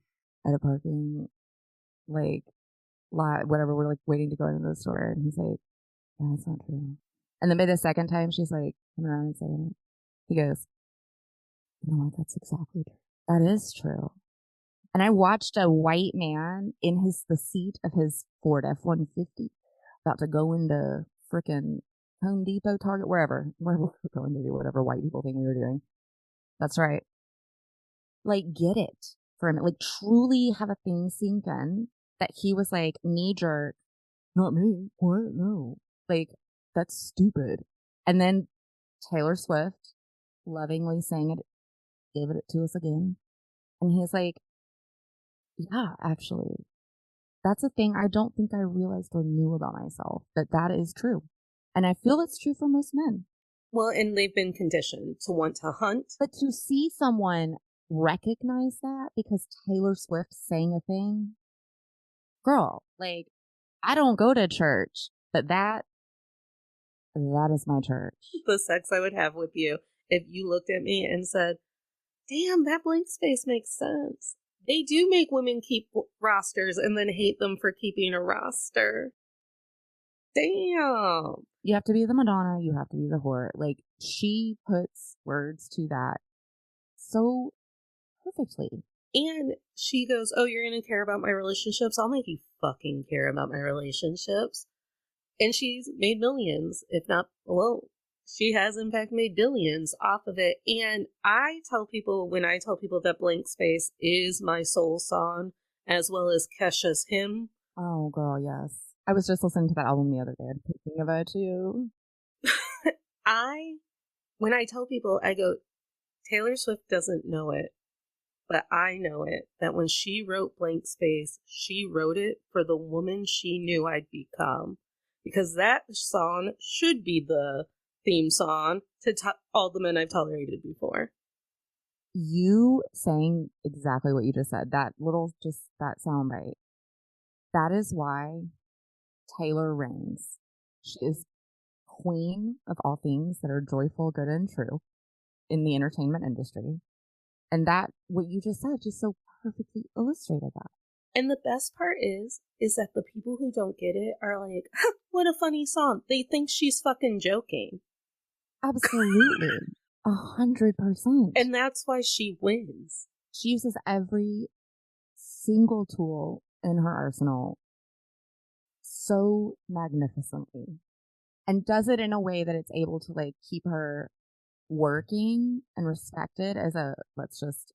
at a parking, like, lie, whatever. We're like waiting to go into the store, and he's like, "Yeah, that's not true." And then by the second time, she's like coming around and saying it. He goes, "You know what? That's exactly true. That is true." And I watched a white man in the seat of his Ford F-150 about to go into frickin' Home Depot, Target, wherever we were going to do whatever white people think we were doing. That's right. Like, get it for a minute. Like, truly have a thing sink in that he was like, knee jerk. Not me. What? No. Like, that's stupid. And then Taylor Swift lovingly sang it, gave it to us again. And he's like, yeah, actually, that's a thing I don't think I realized or knew about myself, that is true. And I feel it's true for most men. Well, and they've been conditioned to want to hunt. But to see someone recognize that because Taylor Swift sang a thing, girl, like, I don't go to church, but that is my church. The sex I would have with you if you looked at me and said, damn, that blank space makes sense. They do make women keep rosters and then hate them for keeping a roster. Damn. You have to be the Madonna. You have to be the whore. Like, she puts words to that so perfectly. And she goes, oh, you're going to care about my relationships? I'll make you fucking care about my relationships. And she's made millions, if not, well, she has in fact made billions off of it. And I tell people, when I tell people that Blank Space is my soul song, as well as Kesha's Hymn. Oh, girl, yes. I was just listening to that album the other day and thinking about you. When I tell people, I go, Taylor Swift doesn't know it, but I know it, that when she wrote Blank Space, she wrote it for the woman she knew I'd become. Because that song should be the theme song to all the men I've tolerated before. You saying exactly what you just said, that soundbite. That is why Taylor reigns. She is queen of all things that are joyful, good, and true in the entertainment industry. And that, what you just said, just so perfectly illustrated that. And the best part is that the people who don't get it are like, what a funny song. They think she's fucking joking. Absolutely. 100%. And that's why she wins. She uses every single tool in her arsenal so magnificently and does it in a way that it's able to like keep her working and respected as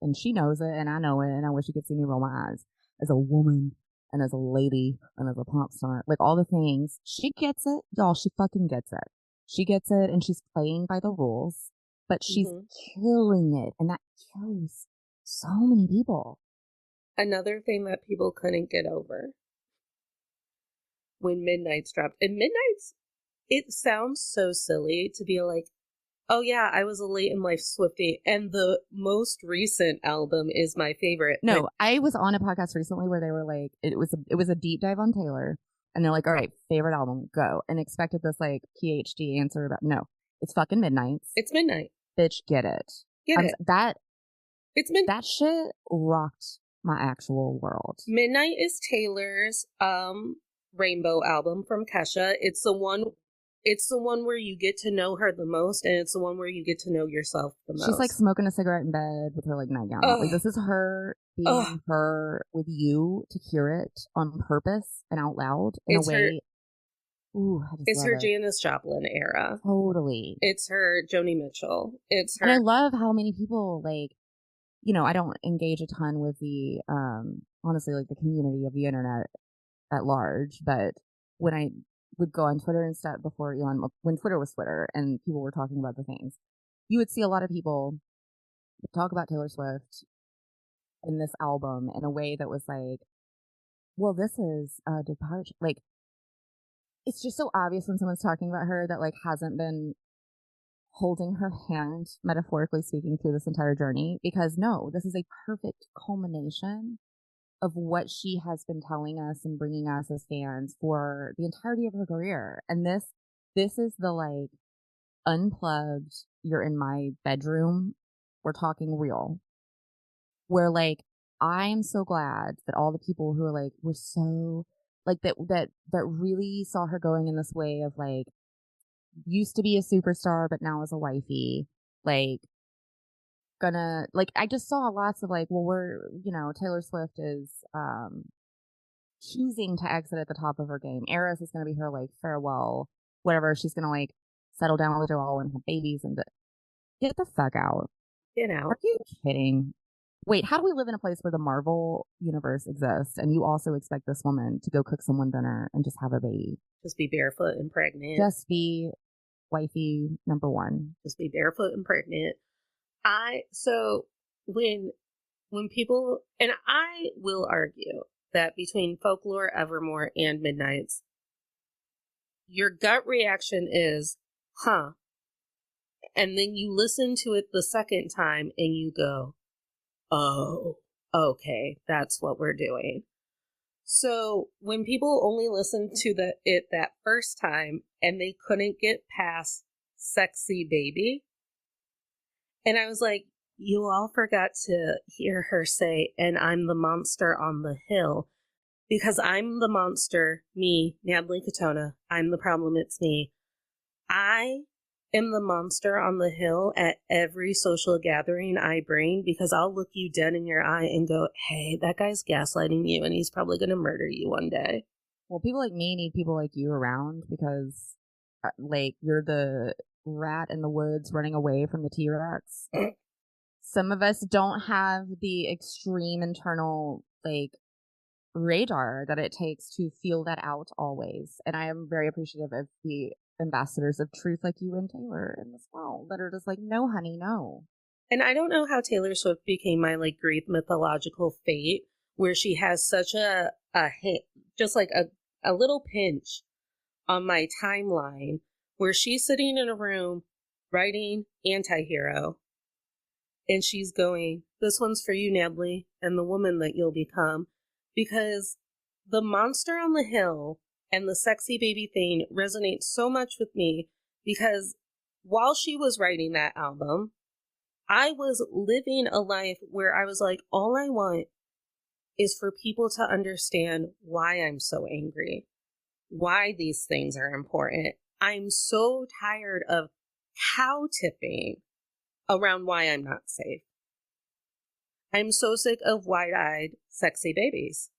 and she knows it and I know it and I wish you could see me roll my eyes as a woman and as a lady and as a pop star, like all the things. She gets it, y'all. She fucking gets it. She gets it and she's playing by the rules, but she's killing it, and that kills so many people. Another thing that people couldn't get over when Midnight's dropped, and Midnight's, it sounds so silly to be like, oh yeah, I was a late in life Swiftie, and the most recent album is my favorite. No, I was on a podcast recently where they were like, it was a deep dive on Taylor, and they're like, all right, favorite album, go, and expected this like PhD answer about, no, it's fucking Midnight's. It's Midnight. Bitch, get it. It's Midnight. That shit rocked my actual world. Midnight is Taylor's Rainbow album from Kesha. It's the one where you get to know her the most, and it's the one where you get to know yourself the most. She's like smoking a cigarette in bed with her like nightgown. Like, this is her being her with you to hear it on purpose and out loud in a way. It's her Janis Joplin era. Totally. It's her Joni Mitchell. It's her. And I love how many people, like, you know, I don't engage a ton with the, honestly, like the community of the internet at large, but when I would go on Twitter and stuff before when Twitter was Twitter and people were talking about the things, you would see a lot of people talk about Taylor Swift in this album in a way that was like, well, this is a departure. Like, it's just so obvious when someone's talking about her that like hasn't been holding her hand, metaphorically speaking, through this entire journey, because no, this is a perfect culmination of what she has been telling us and bringing us as fans for the entirety of her career. And this is the like unplugged, you're in my bedroom, we're talking real, where like I am so glad that all the people who are like, we're so like that really saw her going in this way of like used to be a superstar but now is a wifey, like gonna like I just saw lots of like, well, we're Taylor Swift is choosing to exit at the top of her game. Eras is gonna be her like farewell, whatever. She's gonna like settle down with Joel and have babies and get the fuck out. Get out. Are you kidding? Wait, how do we live in a place where the Marvel universe exists and you also expect this woman to go cook someone dinner and just have a baby? Just be barefoot and pregnant. Just be wifey number one. Just be barefoot and pregnant. So when people, and I will argue that between Folklore, Evermore, and Midnights, your gut reaction is, huh. And then you listen to it the second time and you go, oh, okay, that's what we're doing. So when people only listened to it that first time and they couldn't get past Sexy Baby, and I was like, you all forgot to hear her say, and I'm the monster on the hill, because I'm the monster, me, Natalie Katona. I'm the problem, it's me. I am the monster on the hill at every social gathering I bring, because I'll look you dead in your eye and go, hey, that guy's gaslighting you and he's probably going to murder you one day. Well, people like me need people like you around because, like, you're the rat in the woods running away from the T-Rex. Some of us don't have the extreme internal, like, radar that it takes to feel that out always. And I am very appreciative of the ambassadors of truth like you and Taylor in this world that are just like, no, honey, no. And I don't know how Taylor Swift became my like Greek mythological fate, where she has such a hit, just like a little pinch on my timeline, where she's sitting in a room writing Antihero, and she's going, this one's for you, Natalie, and the woman that you'll become. Because the monster on the hill and the Sexy Baby thing resonates so much with me, because while she was writing that album, I was living a life where I was like, all I want is for people to understand why I'm so angry, why these things are important. I'm so tired of cow tipping around why I'm not safe. I'm so sick of wide-eyed, sexy babies.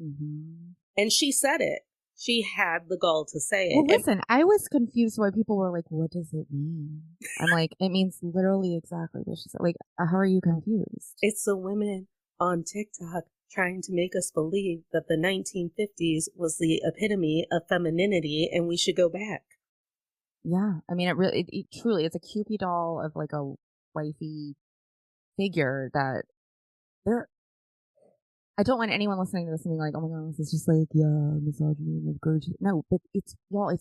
Mm-hmm. And she said it. She had the gall to say it. Well, listen, I was confused why people were like, what does it mean? I'm like, it means literally exactly what she said. Like, how are you confused? It's the women on TikTok trying to make us believe that the 1950s was the epitome of femininity and we should go back. Yeah. I mean, it truly, it's a Cupid doll of like a wifey figure that I don't want anyone listening to this and being like, oh my god, this is just like, yeah, misogyny and encouragement. No, but it's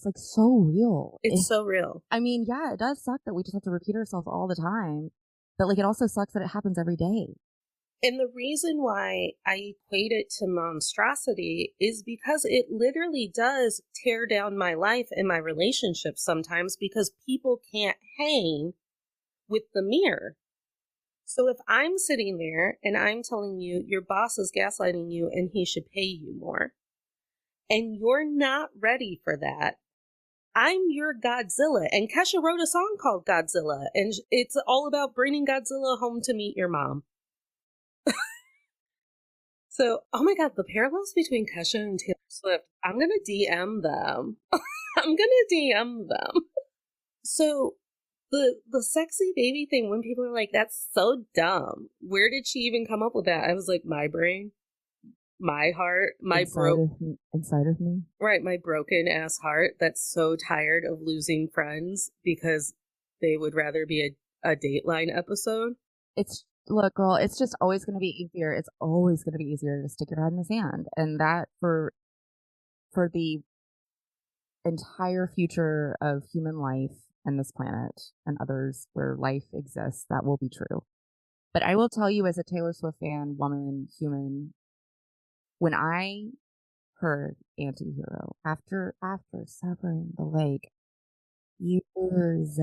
like so real. It's so real. I mean, yeah, it does suck that we just have to repeat ourselves all the time. But like, it also sucks that it happens every day. And the reason why I equate it to monstrosity is because it literally does tear down my life and my relationships sometimes, because people can't hang with the mirror. So if I'm sitting there and I'm telling you your boss is gaslighting you and he should pay you more, and you're not ready for that, I'm your Godzilla. And Kesha wrote a song called Godzilla, and it's all about bringing Godzilla home to meet your mom. So, oh my god, the parallels between Kesha and Taylor Swift, I'm going to DM them. I'm going to DM them. So, the Sexy Baby thing, when people are like, that's so dumb. Where did she even come up with that? I was like, my brain, my heart, my inside of me. Right, my broken ass heart that's so tired of losing friends because they would rather be a Dateline episode. Look, girl, it's just always going to be easier. It's always going to be easier to stick your head in the sand. And that for the entire future of human life and this planet and others where life exists, that will be true. But I will tell you, as a Taylor Swift fan, woman, human, when I heard Antihero, after suffering the like years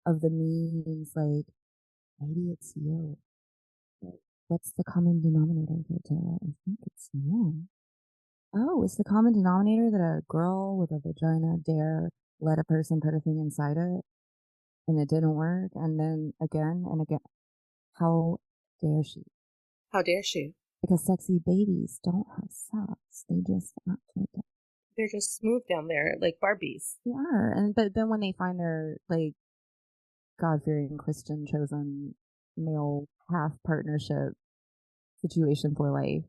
of the memes, like, maybe it's you. What's the common denominator here, Taylor? I think it's you. oh, is the common denominator that a girl with a vagina dare let a person put a thing inside it and it didn't work? And then again and again. How dare she? How dare she? Because sexy babies don't have sex. They just act like it. They're just smooth down there, like Barbies. They are. But then when they find their like God-fearing Christian chosen male half partnership situation for life,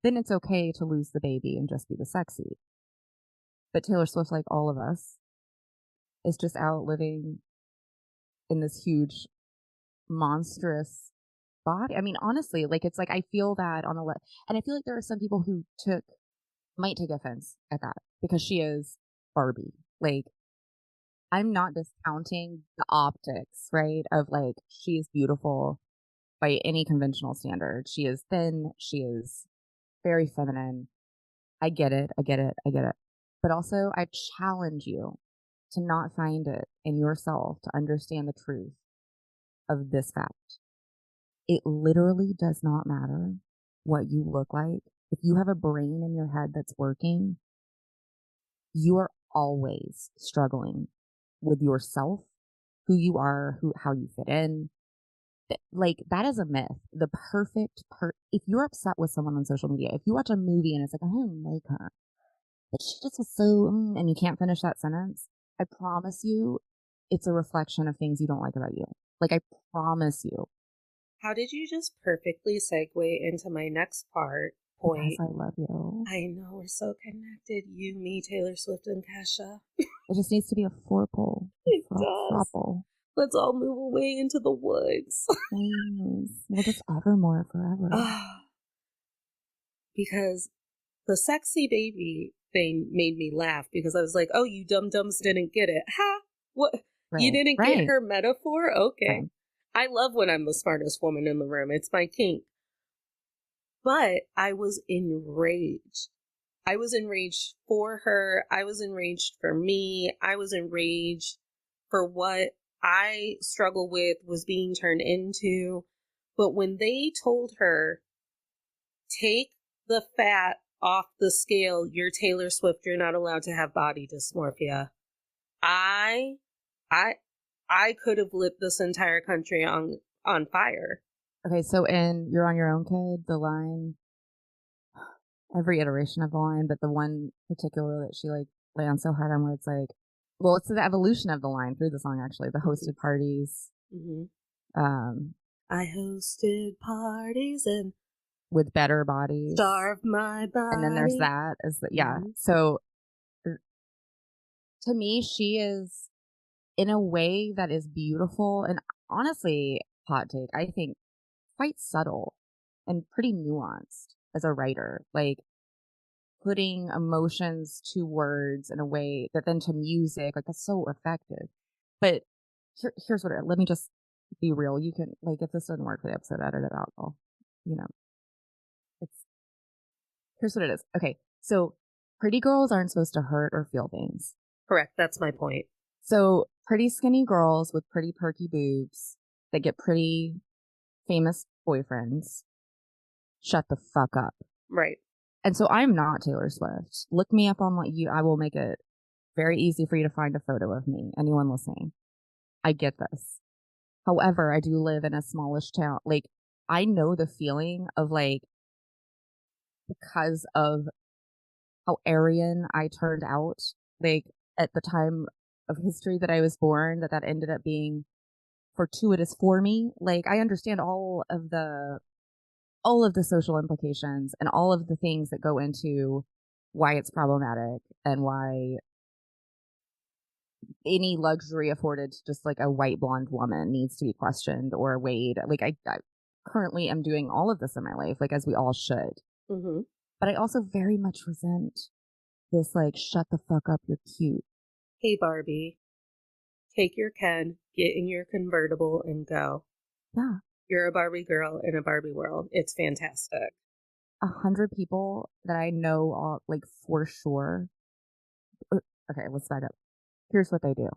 then it's okay to lose the baby and just be the sexy. But Taylor Swift, like all of us, is just out living in this huge, monstrous body. I mean, honestly, like it's like I feel that on a and I feel like there are some people who might take offense at that because she is Barbie. Like, I'm not discounting the optics, right? Of like, she is beautiful by any conventional standard. She is thin. She is very feminine. I get it. I get it. I get it. But also, I challenge you to not find it in yourself to understand the truth of this fact. It literally does not matter what you look like. If you have a brain in your head that's working, you are always struggling with yourself, who you are, how you fit in. Like, that is a myth. The perfect if you're upset with someone on social media, if you watch a movie and it's like, I don't like her, but she just was so, and you can't finish that sentence, I promise you, it's a reflection of things you don't like about you. Like, I promise you. How did you just perfectly segue into my next point? Because I love you. I know, we're so connected. You, me, Taylor Swift, and Kesha. It just needs to be a four-pole. It does. Let's all move away into the woods. Please. We'll just evermore forever. Because the sexy baby thing made me laugh because I was like, oh, you dum-dums didn't get it. Ha! What? Right, you didn't get her metaphor? Okay. Right. I love when I'm the smartest woman in the room. It's my kink. But I was enraged. I was enraged for her. I was enraged for me. I was enraged for what I struggle with was being turned into. But when they told her, take the fat off the scale, you're Taylor Swift, you're not allowed to have body dysmorphia. I could have lit this entire country on fire. Okay, so in You're on Your Own, Kid, the line, every iteration of the line, but the one particular that she like lands so hard on where it's like, well, it's the evolution of the line through the song, actually, the hosted parties. Mm-hmm. I hosted parties and with better bodies. Starved my body. And then there's that as the, yeah. Mm-hmm. So to me, she is in a way that is beautiful and honestly, hot take, I think quite subtle and pretty nuanced as a writer, like putting emotions to words in a way that then to music, like that's so effective. But here's what, let me just be real. You can, like, if this doesn't work for the episode, edit it out. I'll, here's what it is. Okay. So pretty girls aren't supposed to hurt or feel things. Correct. That's my point. So pretty skinny girls with pretty perky boobs that get pretty famous boyfriends, shut the fuck up. Right. And so I'm not Taylor Swift. Look me up on I will make it very easy for you to find a photo of me. Anyone listening. I get this. However, I do live in a smallish town. Like, I know the feeling of like, because of how Aryan I turned out, like at the time of history that I was born, that ended up being fortuitous for me. Like, I understand all of the social implications and all of the things that go into why it's problematic and why any luxury afforded to just like a white blonde woman needs to be questioned or weighed. Like, I currently am doing all of this in my life, like as we all should. Mm-hmm. But I also very much resent this, like, shut the fuck up, you're cute. Hey, Barbie, take your Ken, get in your convertible, and go. Yeah. You're a Barbie girl in a Barbie world. It's fantastic. 100 people that I know, like, for sure. Okay, let's back up. Here's what they do.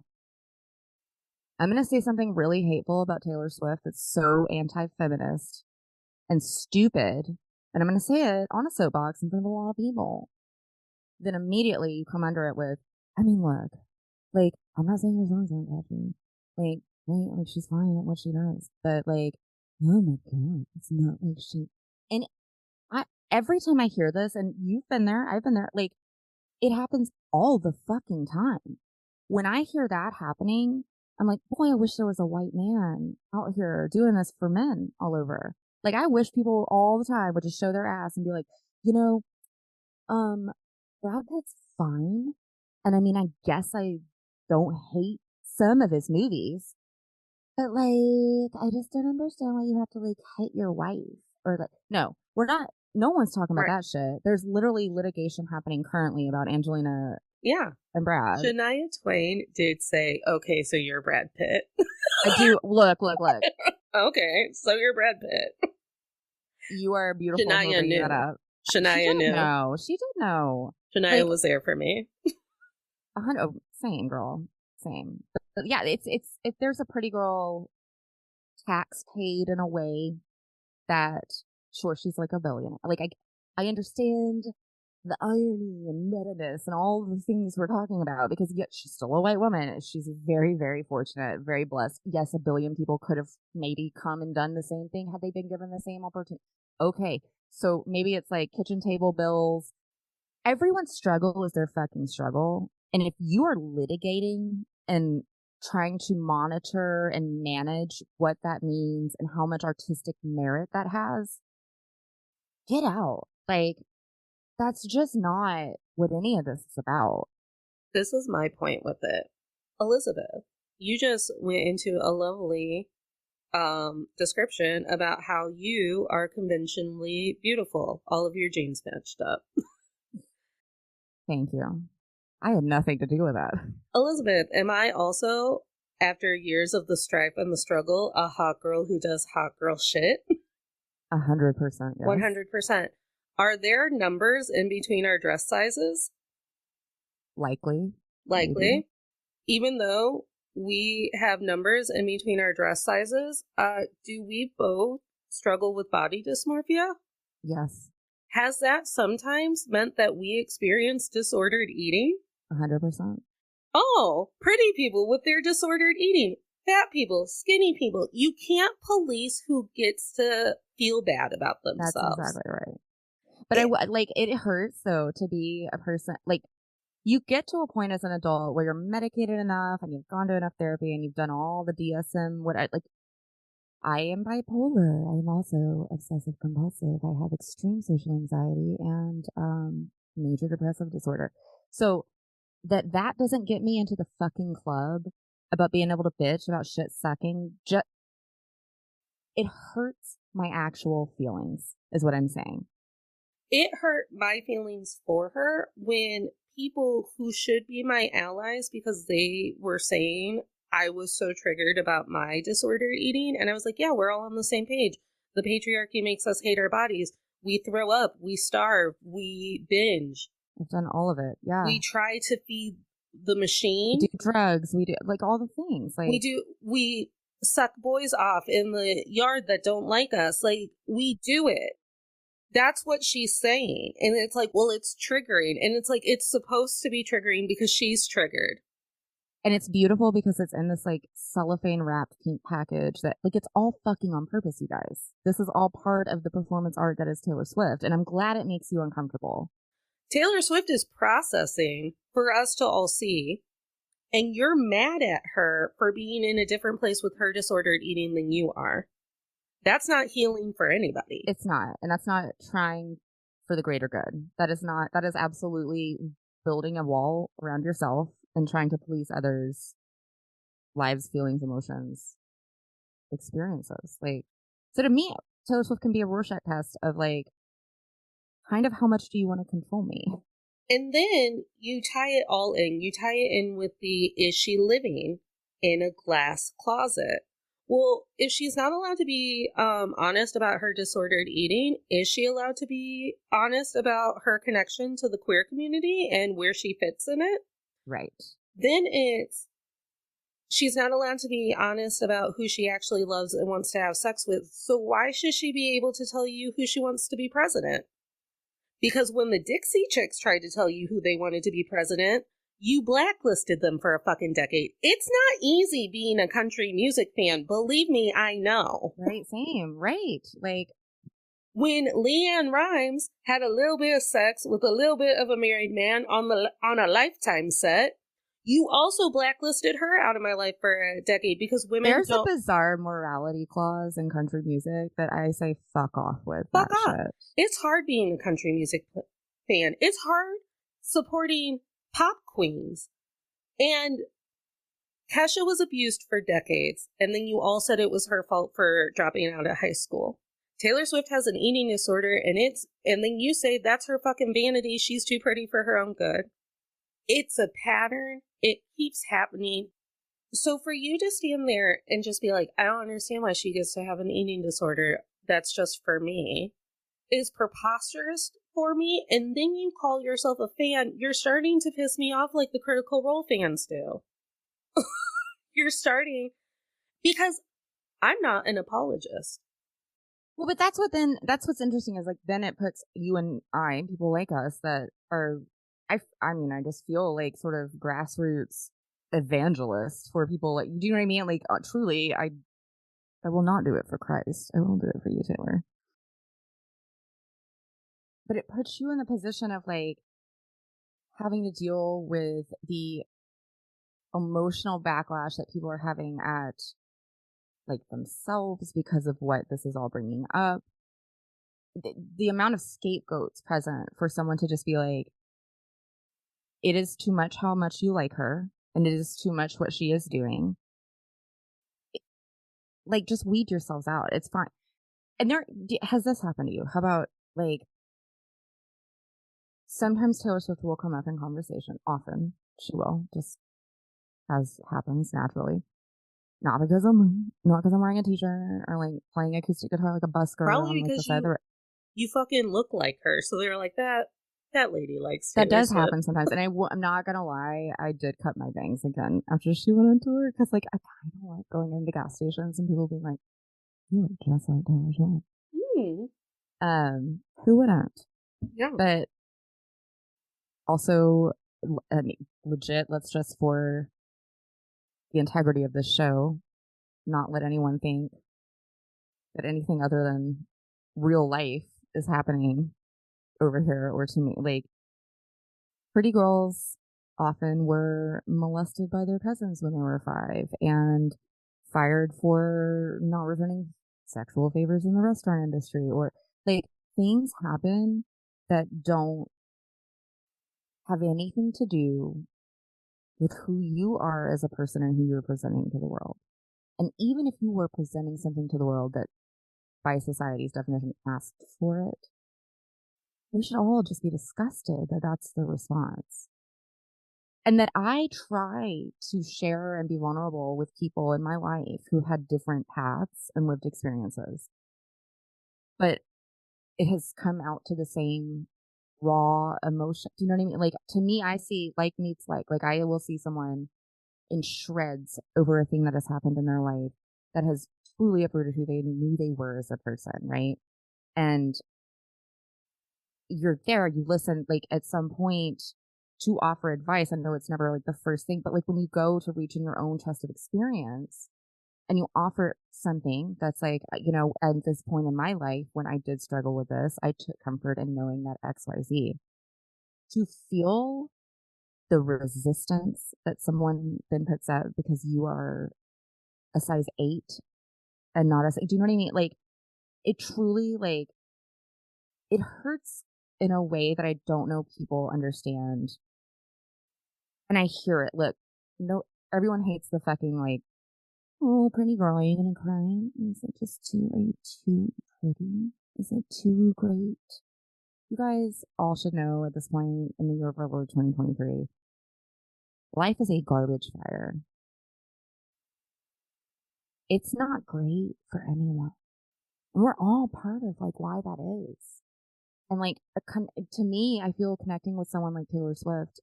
I'm going to say something really hateful about Taylor Swift that's so anti-feminist and stupid. And I'm going to say it on a soapbox in front of a lot of people. then immediately you come under it with, I mean, look, like, I'm not saying her songs aren't catchy. Like, right? Like, she's fine at what she does. But, like, oh my God, it's not like she. And every time I hear this, and you've been there, I've been there, like, it happens all the fucking time. When I hear that happening, I'm like, boy, I wish there was a white man out here doing this for men all over. Like, I wish people all the time would just show their ass and be like, you know, Brad Pitt's fine. And I mean, I guess I don't hate some of his movies, but like, I just don't understand why you have to like hate your wife or like, no, we're not, no one's talking about Right. that shit. There's literally litigation happening currently about Angelina Yeah. and Brad. Shania Twain did say, okay, so you're Brad Pitt. I do. Look. Okay, so you're Brad Pitt. You are beautiful for Shania bringing knew. that up. Shania knew. No, she did know. Shania Like, was there for me. Same girl, same. But yeah, it's if there's a pretty girl tax paid in a way that, sure, she's like a billionaire. Like, I understand the irony and meta-ness and all the things we're talking about, because yet she's still a white woman. She's very, very fortunate, very blessed. Yes, a billion people could have maybe come and done the same thing had they been given the same opportunity. Okay, so maybe it's like kitchen table bills. Everyone's struggle is their fucking struggle. And if you are litigating and trying to monitor and manage what that means and how much artistic merit that has, get out. Like, that's just not what any of this is about. This is my point with it. Elizabeth, you just went into a lovely description about how you are conventionally beautiful. All of your genes matched up. Thank you. I had nothing to do with that. Elizabeth, am I also, after years of the strife and the struggle, a hot girl who does hot girl shit? 100%. Yes. 100%. Are there numbers in between our dress sizes? Likely. Maybe. Even though we have numbers in between our dress sizes, do we both struggle with body dysmorphia? Yes. Has that sometimes meant that we experience disordered eating? 100%. Oh, pretty people with their disordered eating. Fat people, skinny people. You can't police who gets to feel bad about themselves. That's exactly right. But it hurts though to be a person, like, you get to a point as an adult where you're medicated enough and you've gone to enough therapy and you've done all the DSM, I am bipolar. I am also obsessive compulsive. I have extreme social anxiety and major depressive disorder. So that doesn't get me into the fucking club about being able to bitch about shit sucking. It hurts my actual feelings, is what I'm saying. It hurt my feelings for her when people who should be my allies, because they were saying I was so triggered about my disordered eating. And I was like, yeah, we're all on the same page. The patriarchy makes us hate our bodies. We throw up, we starve, we binge. I've done all of it. Yeah. We try to feed the machine. We do drugs. We do like all the things. Like, we suck boys off in the yard that don't like us. Like, we do it. That's what she's saying. And it's like, well, it's triggering. And it's like, it's supposed to be triggering because she's triggered. And it's beautiful because it's in this like cellophane wrapped pink package that, like, it's all fucking on purpose, you guys. This is all part of the performance art that is Taylor Swift. And I'm glad it makes you uncomfortable. Taylor Swift is processing for us to all see. And you're mad at her for being in a different place with her disordered eating than you are. That's not healing for anybody. It's not. And that's not trying for the greater good. That is absolutely building a wall around yourself and trying to police others' lives, feelings, emotions, experiences. Like, so to me, Taylor Swift can be a Rorschach test of like, kind of how much do you want to control me? And then you tie it all in. You tie it in with is she living in a glass closet? Well, if she's not allowed to be honest about her disordered eating, is she allowed to be honest about her connection to the queer community and where she fits in it? Right. Then she's not allowed to be honest about who she actually loves and wants to have sex with. So why should she be able to tell you who she wants to be president? Because when the Dixie Chicks tried to tell you who they wanted to be president, you blacklisted them for a fucking decade. It's not easy being a country music fan. Believe me, I know. Right, same, right. Like, when LeAnn Rimes had a little bit of sex with a little bit of a married man on a Lifetime set, you also blacklisted her out of my life for a decade because women there's don't... a bizarre morality clause in country music that I say fuck off with. Fuck that off. Shit. It's hard being a country music fan. It's hard supporting pop queens. And Kesha was abused for decades, and then you all said it was her fault for dropping out of high school. Taylor Swift has an eating disorder, and then you say that's her fucking vanity. She's too pretty for her own good. It's a pattern. It keeps happening. So for you to stand there and just be like, I don't understand why she gets to have an eating disorder, that's just for me, is preposterous for me. And then you call yourself a fan. You're starting to piss me off like the Critical Role fans do. You're starting, because I'm not an apologist. Well, but that's what's interesting is like, then it puts you and people like us that are, I just feel like sort of grassroots evangelists for people like, do you know what I mean? Like, truly, I will not do it for Christ. I won't do it for you, Taylor. But it puts you in the position of like having to deal with the emotional backlash that people are having at like themselves because of what this is all bringing up. The amount of scapegoats present for someone to just be like, it is too much how much you like her, and it is too much what she is doing. Like, just weed yourselves out. It's fine. And has this happened to you? How about like, sometimes Taylor Swift will come up in conversation. Often she will, just as happens naturally. Not because I'm wearing a t-shirt or like playing acoustic guitar like a busker. Probably on, like, because you fucking look like her, so they're like, that lady likes Taylor That does Swift. happen sometimes, and I'm not gonna lie, I did cut my bangs again after she went on tour because like I kind of like going into gas stations and people being like, "You look just like Taylor Swift." Who wouldn't? Yeah, but also, I mean, legit. Let's just for the integrity of this show, not let anyone think that anything other than real life is happening over here or to me. Like, pretty girls often were molested by their cousins when they were 5 and fired for not returning sexual favors in the restaurant industry, or like things happen that don't have anything to do with who you are as a person and who you're presenting to the world. And even if you were presenting something to the world that by society's definition asked for it, we should all just be disgusted that that's the response. And that I try to share and be vulnerable with people in my life who had different paths and lived experiences. But it has come out to the same raw emotion. Do you know what I mean? Like, to me, I see like meets like. Like, I will see someone in shreds over a thing that has happened in their life that has truly uprooted who they knew they were as a person, right? And you're there, you listen, like, at some point to offer advice. I know it's never like the first thing, but like when you go to reach in your own trusted experience and you offer something that's like, at this point in my life when I did struggle with this, I took comfort in knowing that XYZ. To feel the resistance that someone then puts out because you are a size 8 and not do you know what I mean? Like, it truly, like, it hurts in a way that I don't know people understand. And I hear it. Look, no, everyone hates the fucking like, oh, pretty girl, are you gonna cry? Is it are you too pretty? Is it too great? You guys all should know at this point in the year of our Lord 2023, life is a garbage fire. It's not great for anyone. And we're all part of like why that is. And like, to me, I feel connecting with someone like Taylor Swift,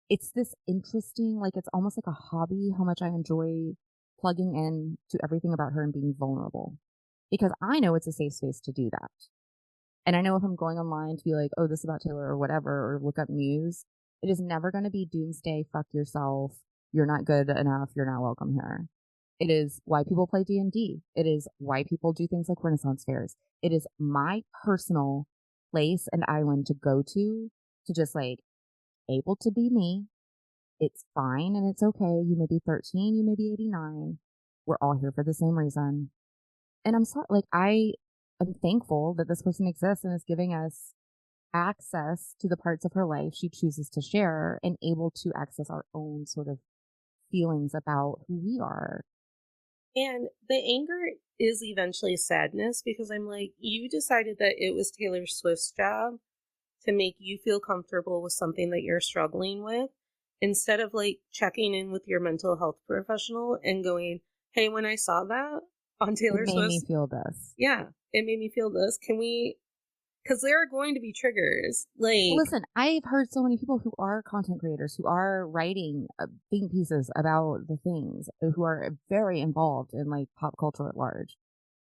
it's this interesting, like, it's almost like a hobby how much I enjoy plugging in to everything about her and being vulnerable. Because I know it's a safe space to do that. And I know if I'm going online to be like, oh, this is about Taylor or whatever, or look up news, it is never going to be doomsday, fuck yourself, you're not good enough, you're not welcome here. It is why people play D&D. It is why people do things like Renaissance fairs. It is my personal place and island to go to just like able to be me. It's fine and it's okay. You may be 13, you may be 89. We're all here for the same reason. And I'm sorry, like, I am thankful that this person exists and is giving us access to the parts of her life she chooses to share and able to access our own sort of feelings about who we are. And the anger is eventually sadness because I'm like, you decided that it was Taylor Swift's job to make you feel comfortable with something that you're struggling with instead of like checking in with your mental health professional and going, hey, when I saw that on It Taylor made me Swift's, feel this. yeah, it made me feel this. Can we, because there are going to be triggers. Like, Listen, I've heard so many people who are content creators, who are writing think pieces about the things, who are very involved in like pop culture at large,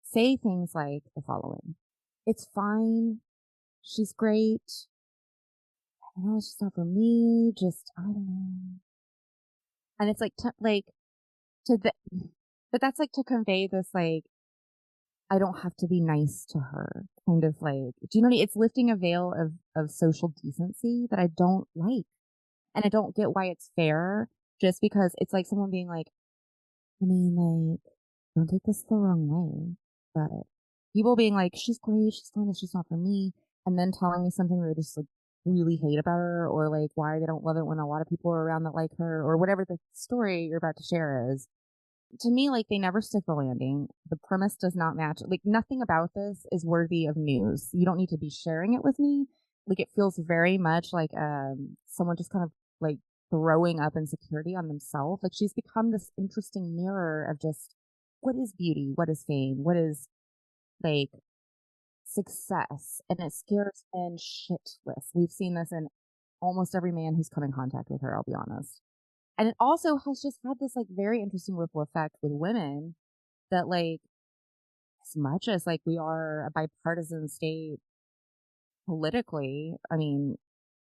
say things like the following: "It's fine. She's great. I know it's just not for me. Just I don't know." And it's like to the, but that's like to convey this like I don't have to be nice to her kind of like. Do you know what I mean? It's lifting a veil of social decency that I don't like. And I don't get why it's fair just because it's like someone being like, I mean, like, don't take this the wrong way, but people being like, she's great, she's fine, it's just not for me. And then telling me something they just like really hate about her or like why they don't love it when a lot of people are around that like her or whatever the story you're about to share is. To me, like they never stick the landing. The premise does not match. Like nothing about this is worthy of news. You don't need to be sharing it with me. Like it feels very much like someone just kind of like throwing up insecurity on themselves. Like she's become this interesting mirror of just what is beauty, what is fame, what is like success, and it scares men shitless. We've seen this in almost every man who's come in contact with her. I'll be honest. And it also has just had this like very interesting ripple effect with women that like as much as like we are a bipartisan state politically, I mean,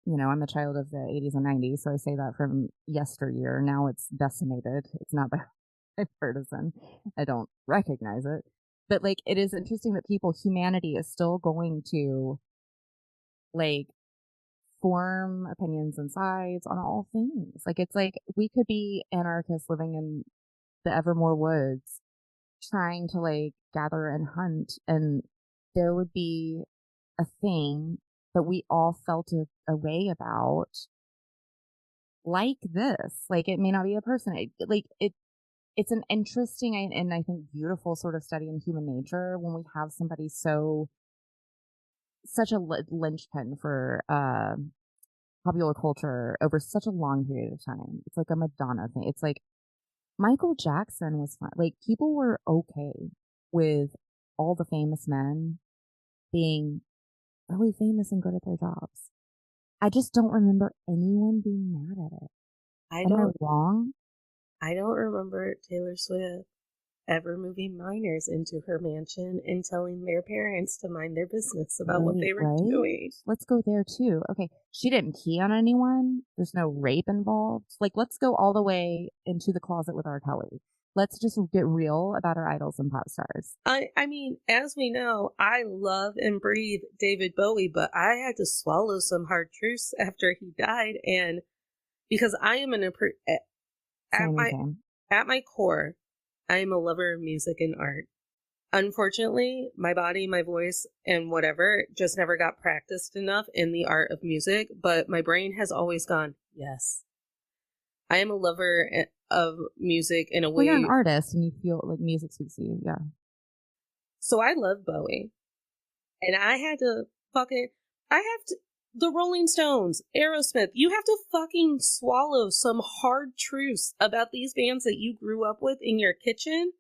you know, I'm a child of the 80s and 90s, so I say that from yesteryear. Now it's decimated. It's not bipartisan. I don't recognize it. But like it is interesting that humanity is still going to like form opinions and sides on all things. Like it's like we could be anarchists living in the Evermore woods trying to like gather and hunt and there would be a thing that we all felt a way about like this. Like it may not be a person. It's an interesting and I think beautiful sort of study in human nature when we have somebody such a linchpin for popular culture over such a long period of time. It's like a Madonna thing. It's like Michael Jackson was fine. Like people were okay with all the famous men being really famous and good at their jobs. I just don't remember anyone being mad at it. I Am I don't, wrong? I don't remember Taylor Swift ever moving minors into her mansion and telling their parents to mind their business about what Right, they were right. doing. Let's go there too. Okay, she didn't pee on anyone. There's no rape involved. Like, let's go all the way into the closet with R. Kelly. Let's just get real about our idols and pop stars. I mean, as we know, I love and breathe David Bowie, but I had to swallow some hard truths after he died, and because I am at Same, my same. at my core, I am a lover of music and art. Unfortunately, my body, my voice, and whatever just never got practiced enough in the art of music, but my brain has always gone, yes. I am a lover of music in a Well, you're an way. artist and you feel like music speaks to you. Yeah. So I love Bowie. And I had to fucking, I have to, the Rolling Stones, Aerosmith, you have to fucking swallow some hard truths about these bands that you grew up with in your kitchen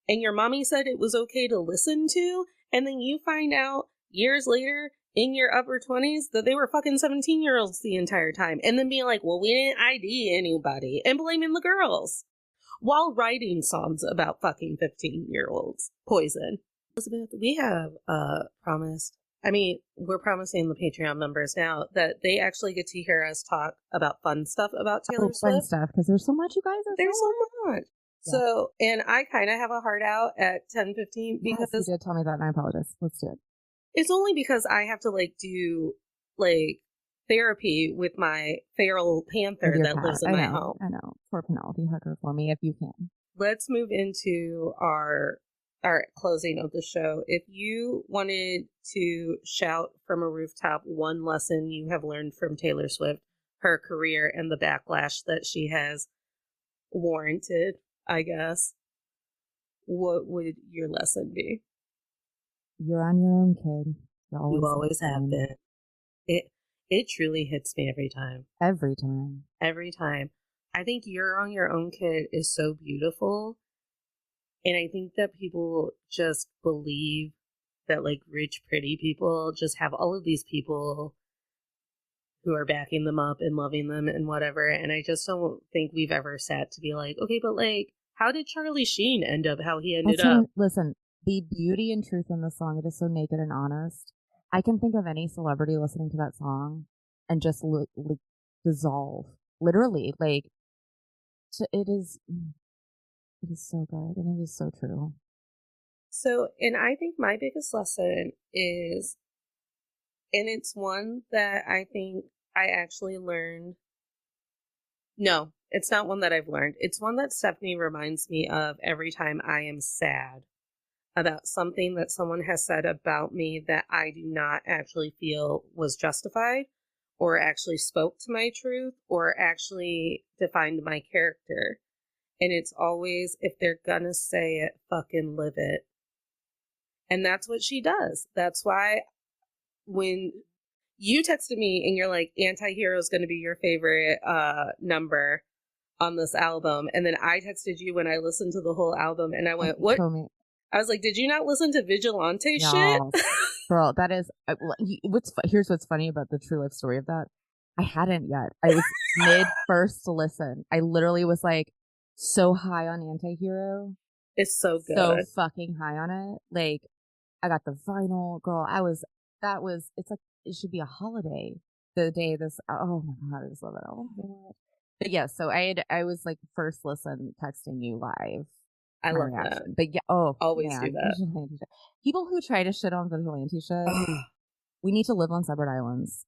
and your mommy said it was okay to listen to. And then you find out years later in your upper 20s that they were fucking 17-year-olds the entire time. And then being like, well, we didn't ID anybody and blaming the girls while writing songs about fucking 15-year-olds. Poison. Elizabeth, we have promised I mean, we're promising the Patreon members now that they actually get to hear us talk about fun stuff about Taylor fun Swift. stuff, because there's so much, you guys. There's so much. Yeah. So, and I kind of have a heart out at 10:15 because you did tell me that, and I apologize. Let's do it. It's only because I have to do therapy with my feral panther that cat. lives in my home. I know. Poor Penelope, hug her for me if you can. Let's move into our closing of the show. If you wanted to shout from a rooftop one lesson you have learned from Taylor Swift, her career, and the backlash that she has warranted, I guess, what would your lesson be? You're on your own, kid. You always have been. It truly hits me every time. Every time. Every time. I think You're on Your Own, Kid is so beautiful. And I think that people just believe that rich, pretty people just have all of these people who are backing them up and loving them and whatever. And I just don't think we've ever sat to be like, okay, but how did Charlie Sheen end up how he ended up? Listen, the beauty and truth in the song, it is so naked and honest. I can think of any celebrity listening to that song and just dissolve. Literally, it is so good and it is so true. So, and I think my biggest lesson is, and it's one that I think I actually learned. No, it's not one that I've learned. It's one that Stephanie reminds me of every time I am sad about something that someone has said about me that I do not actually feel was justified or actually spoke to my truth or actually defined my character. And it's always, if they're gonna say it, fucking live it. And that's what she does. That's why when you texted me and you're like, Anti-Hero is going to be your favorite number on this album. And then I texted you when I listened to the whole album and I went, what? I was like, did you not listen to Vigilante Shit? Girl, that is, here's what's funny about the true life story of that. I hadn't yet. I was mid first to listen. I literally was so high on Anti-Hero. It's so good. So fucking high on it. I got the vinyl, girl. It's it should be a holiday. The day this, oh my God, I just love it. Oh my God. But yeah, so I was first listen texting you live. I love that. But yeah, always do that. People who try to shit on Vigilante Shit, we need to live on separate islands.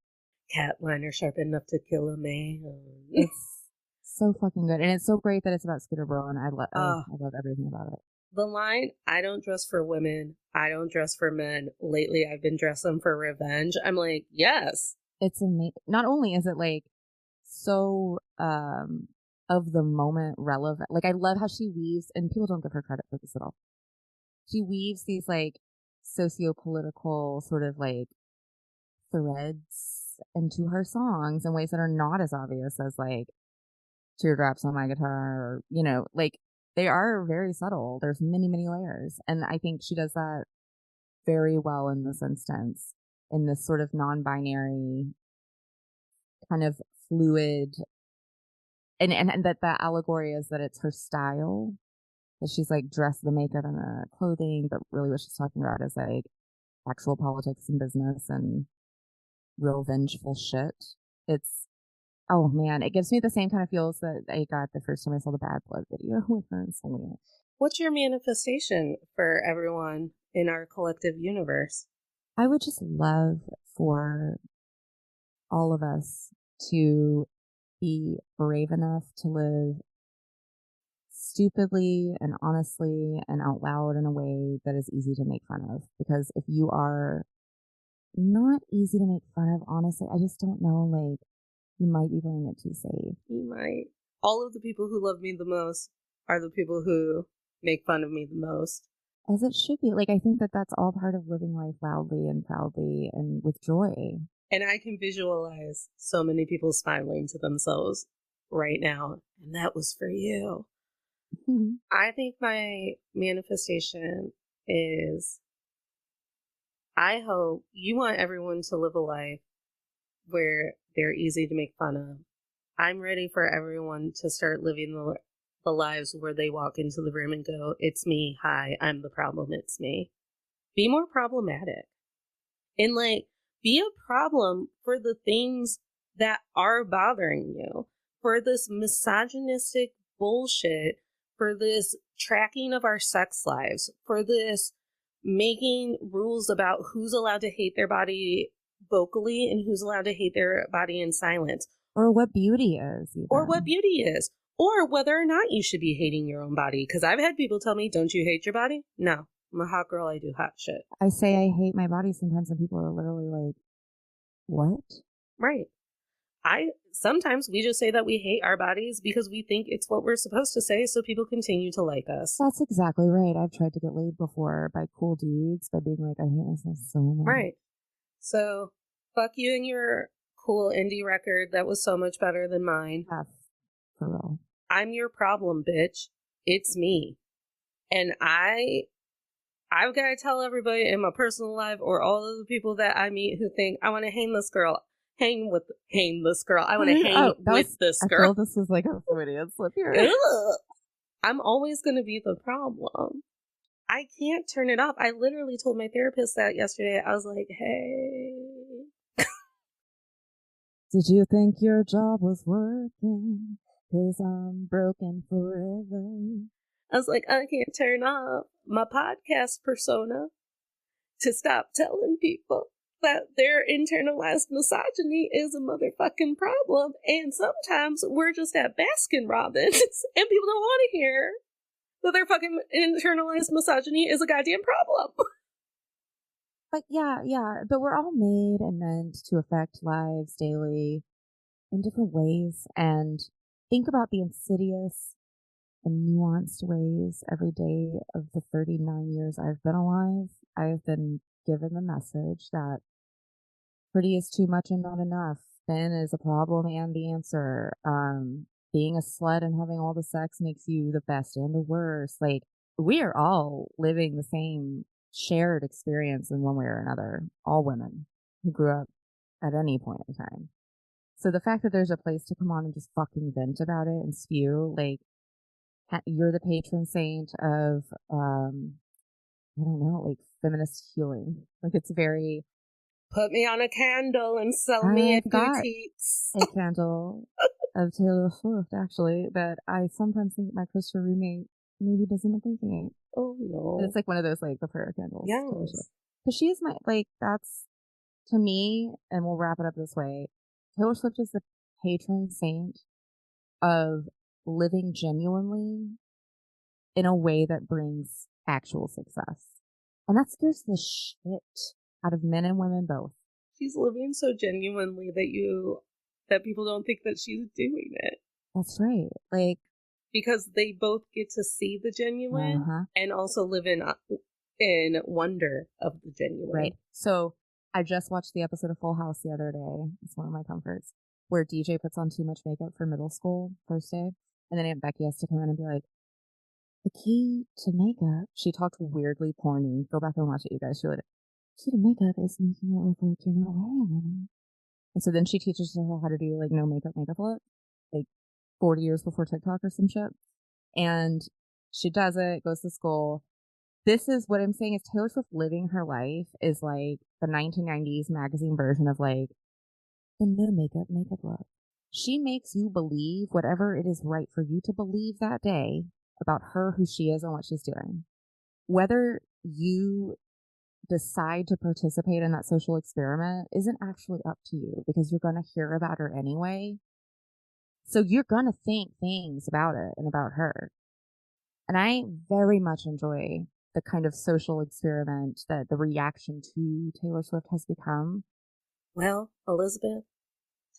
Cat liner sharp enough to kill a man. It's so fucking good. And it's so great that it's about Scooter Braun, and I love everything about it. The line, I don't dress for women, I don't dress for men. Lately, I've been dressing for revenge. I'm like, yes. It's amazing. Not only is it so of the moment relevant. I love how she weaves, and people don't give her credit for this at all. She weaves these socio-political sort of threads into her songs in ways that are not as obvious as teardrops on my guitar, or they are very subtle. There's many, many layers. And I think she does that very well in this instance, in this sort of non-binary kind of fluid. And that the allegory is that it's her style, that she's dressed the makeup and the clothing, but really what she's talking about is actual politics and business and real vengeful shit. It's, oh man, it gives me the same kind of feels that I got the first time I saw the Bad Blood video with her and Selena. What's your manifestation for everyone in our collective universe? I would just love for all of us to be brave enough to live stupidly and honestly and out loud in a way that is easy to make fun of. Because if you are not easy to make fun of, honestly, I just don't know, you might be playing it too safe. You might. All of the people who love me the most are the people who make fun of me the most. As it should be. I think that that's all part of living life loudly and proudly and with joy. And I can visualize so many people smiling to themselves right now. And that was for you. Mm-hmm. I think my manifestation is, I hope you want everyone to live a life where they're easy to make fun of. I'm ready for everyone to start living the lives where they walk into the room and go, it's me. Hi, I'm the problem. It's me. Be more problematic. and like be a problem for the things that are bothering you, for this misogynistic bullshit, for this tracking of our sex lives, for this making rules about who's allowed to hate their body vocally and who's allowed to hate their body in silence, or what beauty is, or what beauty is, or whether or not you should be hating your own body. Because I've had people tell me, don't you hate your body? No, I'm a hot girl, I do hot shit. I say I hate my body sometimes and people are literally like, what? Right. Sometimes we just say that we hate our bodies because we think it's what we're supposed to say, so people continue to like us. That's exactly right. I've tried to get laid before by cool dudes by being like, I hate myself so much. Right. So fuck you and your cool indie record that was so much better than mine. Yeah, for real. I'm your problem, bitch. It's me. And I've got to tell everybody in my personal life or all of the people that I meet who think I want to hang this girl. Hang this girl. I want to hang with this girl. I feel this was like a Freudian slip here. I'm always going to be the problem. I can't turn it off. I literally told my therapist that yesterday. I was like, hey. Did you think your job was working? 'Cause I'm broken forever. I was like, I can't turn off my podcast persona to stop telling people that their internalized misogyny is a motherfucking problem. And sometimes we're just at Baskin Robbins and people don't want to hear that their fucking internalized misogyny is a goddamn problem. But yeah, but we're all made and meant to affect lives daily in different ways. And think about the insidious and nuanced ways every day of the 39 years I've been alive. I've been given the message that pretty is too much and not enough. Thin is a problem and the answer. Being a slut and having all the sex makes you the best and the worst. Like, we are all living the same shared experience in one way or another. All women who grew up at any point in time. So the fact that there's a place to come on and just fucking vent about it and spew, like, you're the patron saint of, I don't know, like feminist healing. Like, it's very, put me on a candle and sell me at boutiques. A candle of Taylor Swift, actually, that I sometimes think my Christian roommate maybe doesn't appreciate. Oh no. But it's like one of those, like, the prayer candles. Yes. Because she is my, like, that's, to me, and we'll wrap it up this way, Taylor Swift is the patron saint of living genuinely in a way that brings actual success. And that scares the shit out of men and women both. She's living so genuinely that people don't think that she's doing it. That's right. Like, because they both get to see the genuine and also live in wonder of the genuine. Right. So I just watched the episode of Full House the other day. It's one of my comforts, where DJ puts on too much makeup for middle school first day, and then Aunt Becky has to come in and be like, the key to makeup. She talked weirdly porny. Go back and watch it, you guys. She would. Key to makeup is making it look like you're not wearing any. And so then she teaches her how to do like no makeup look, like 40 years before TikTok or some shit. And she does it, goes to school. This is what I'm saying is Taylor Swift living her life is like the 1990s magazine version of like the no makeup look. She makes you believe whatever it is right for you to believe that day about her, who she is, and what she's doing. Whether you decide to participate in that social experiment isn't actually up to you, because you're going to hear about her anyway. So you're going to think things about it and about her. And I very much enjoy the kind of social experiment that the reaction to Taylor Swift has become. Well, Elizabeth,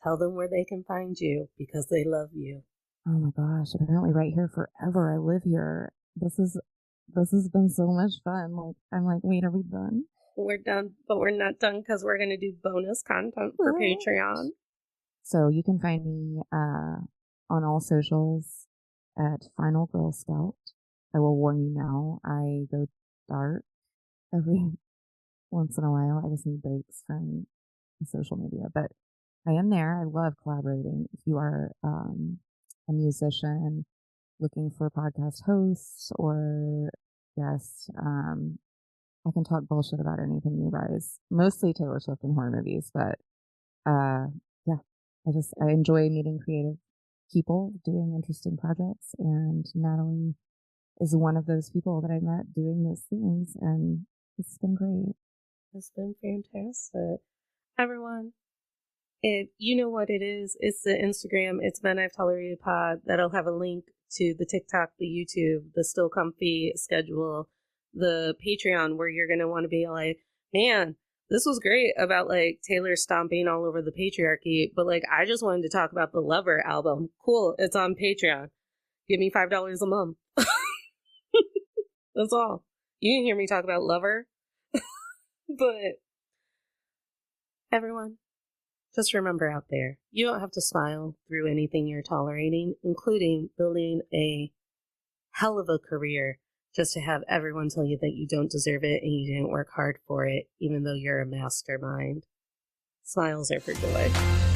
tell them where they can find you because they love you. Oh my gosh, apparently right here forever. I live here. This has been so much fun. Like, I'm like, wait, are we done? We're done, but we're not done because we're going to do bonus content for Patreon. So you can find me on all socials at Final Girl Scout. I will warn you now, I go dark every once in a while. I just need breaks from social media, but I am there. I love collaborating. If you are a musician looking for podcast hosts or guests, I can talk bullshit about anything, you guys. Mostly Taylor Swift and horror movies, but uh, yeah, I enjoy meeting creative people doing interesting projects, and Natalie is one of those people that I met doing those things, and it's been great. It's been fantastic. Everyone, if you know what it is, it's the Instagram, it's Men I've Tolerated Pod. That'll have a link to the TikTok, the YouTube, the Still Comfy schedule, the Patreon, where you're going to want to be like, man, this was great about like Taylor stomping all over the patriarchy, but like I just wanted to talk about the Lover album. Cool, it's on Patreon. Give me $5 a month. That's all. You didn't hear me talk about Lover, but everyone, just remember out there, you don't have to smile through anything you're tolerating, including building a hell of a career just to have everyone tell you that you don't deserve it and you didn't work hard for it, even though you're a mastermind. Smiles are for joy.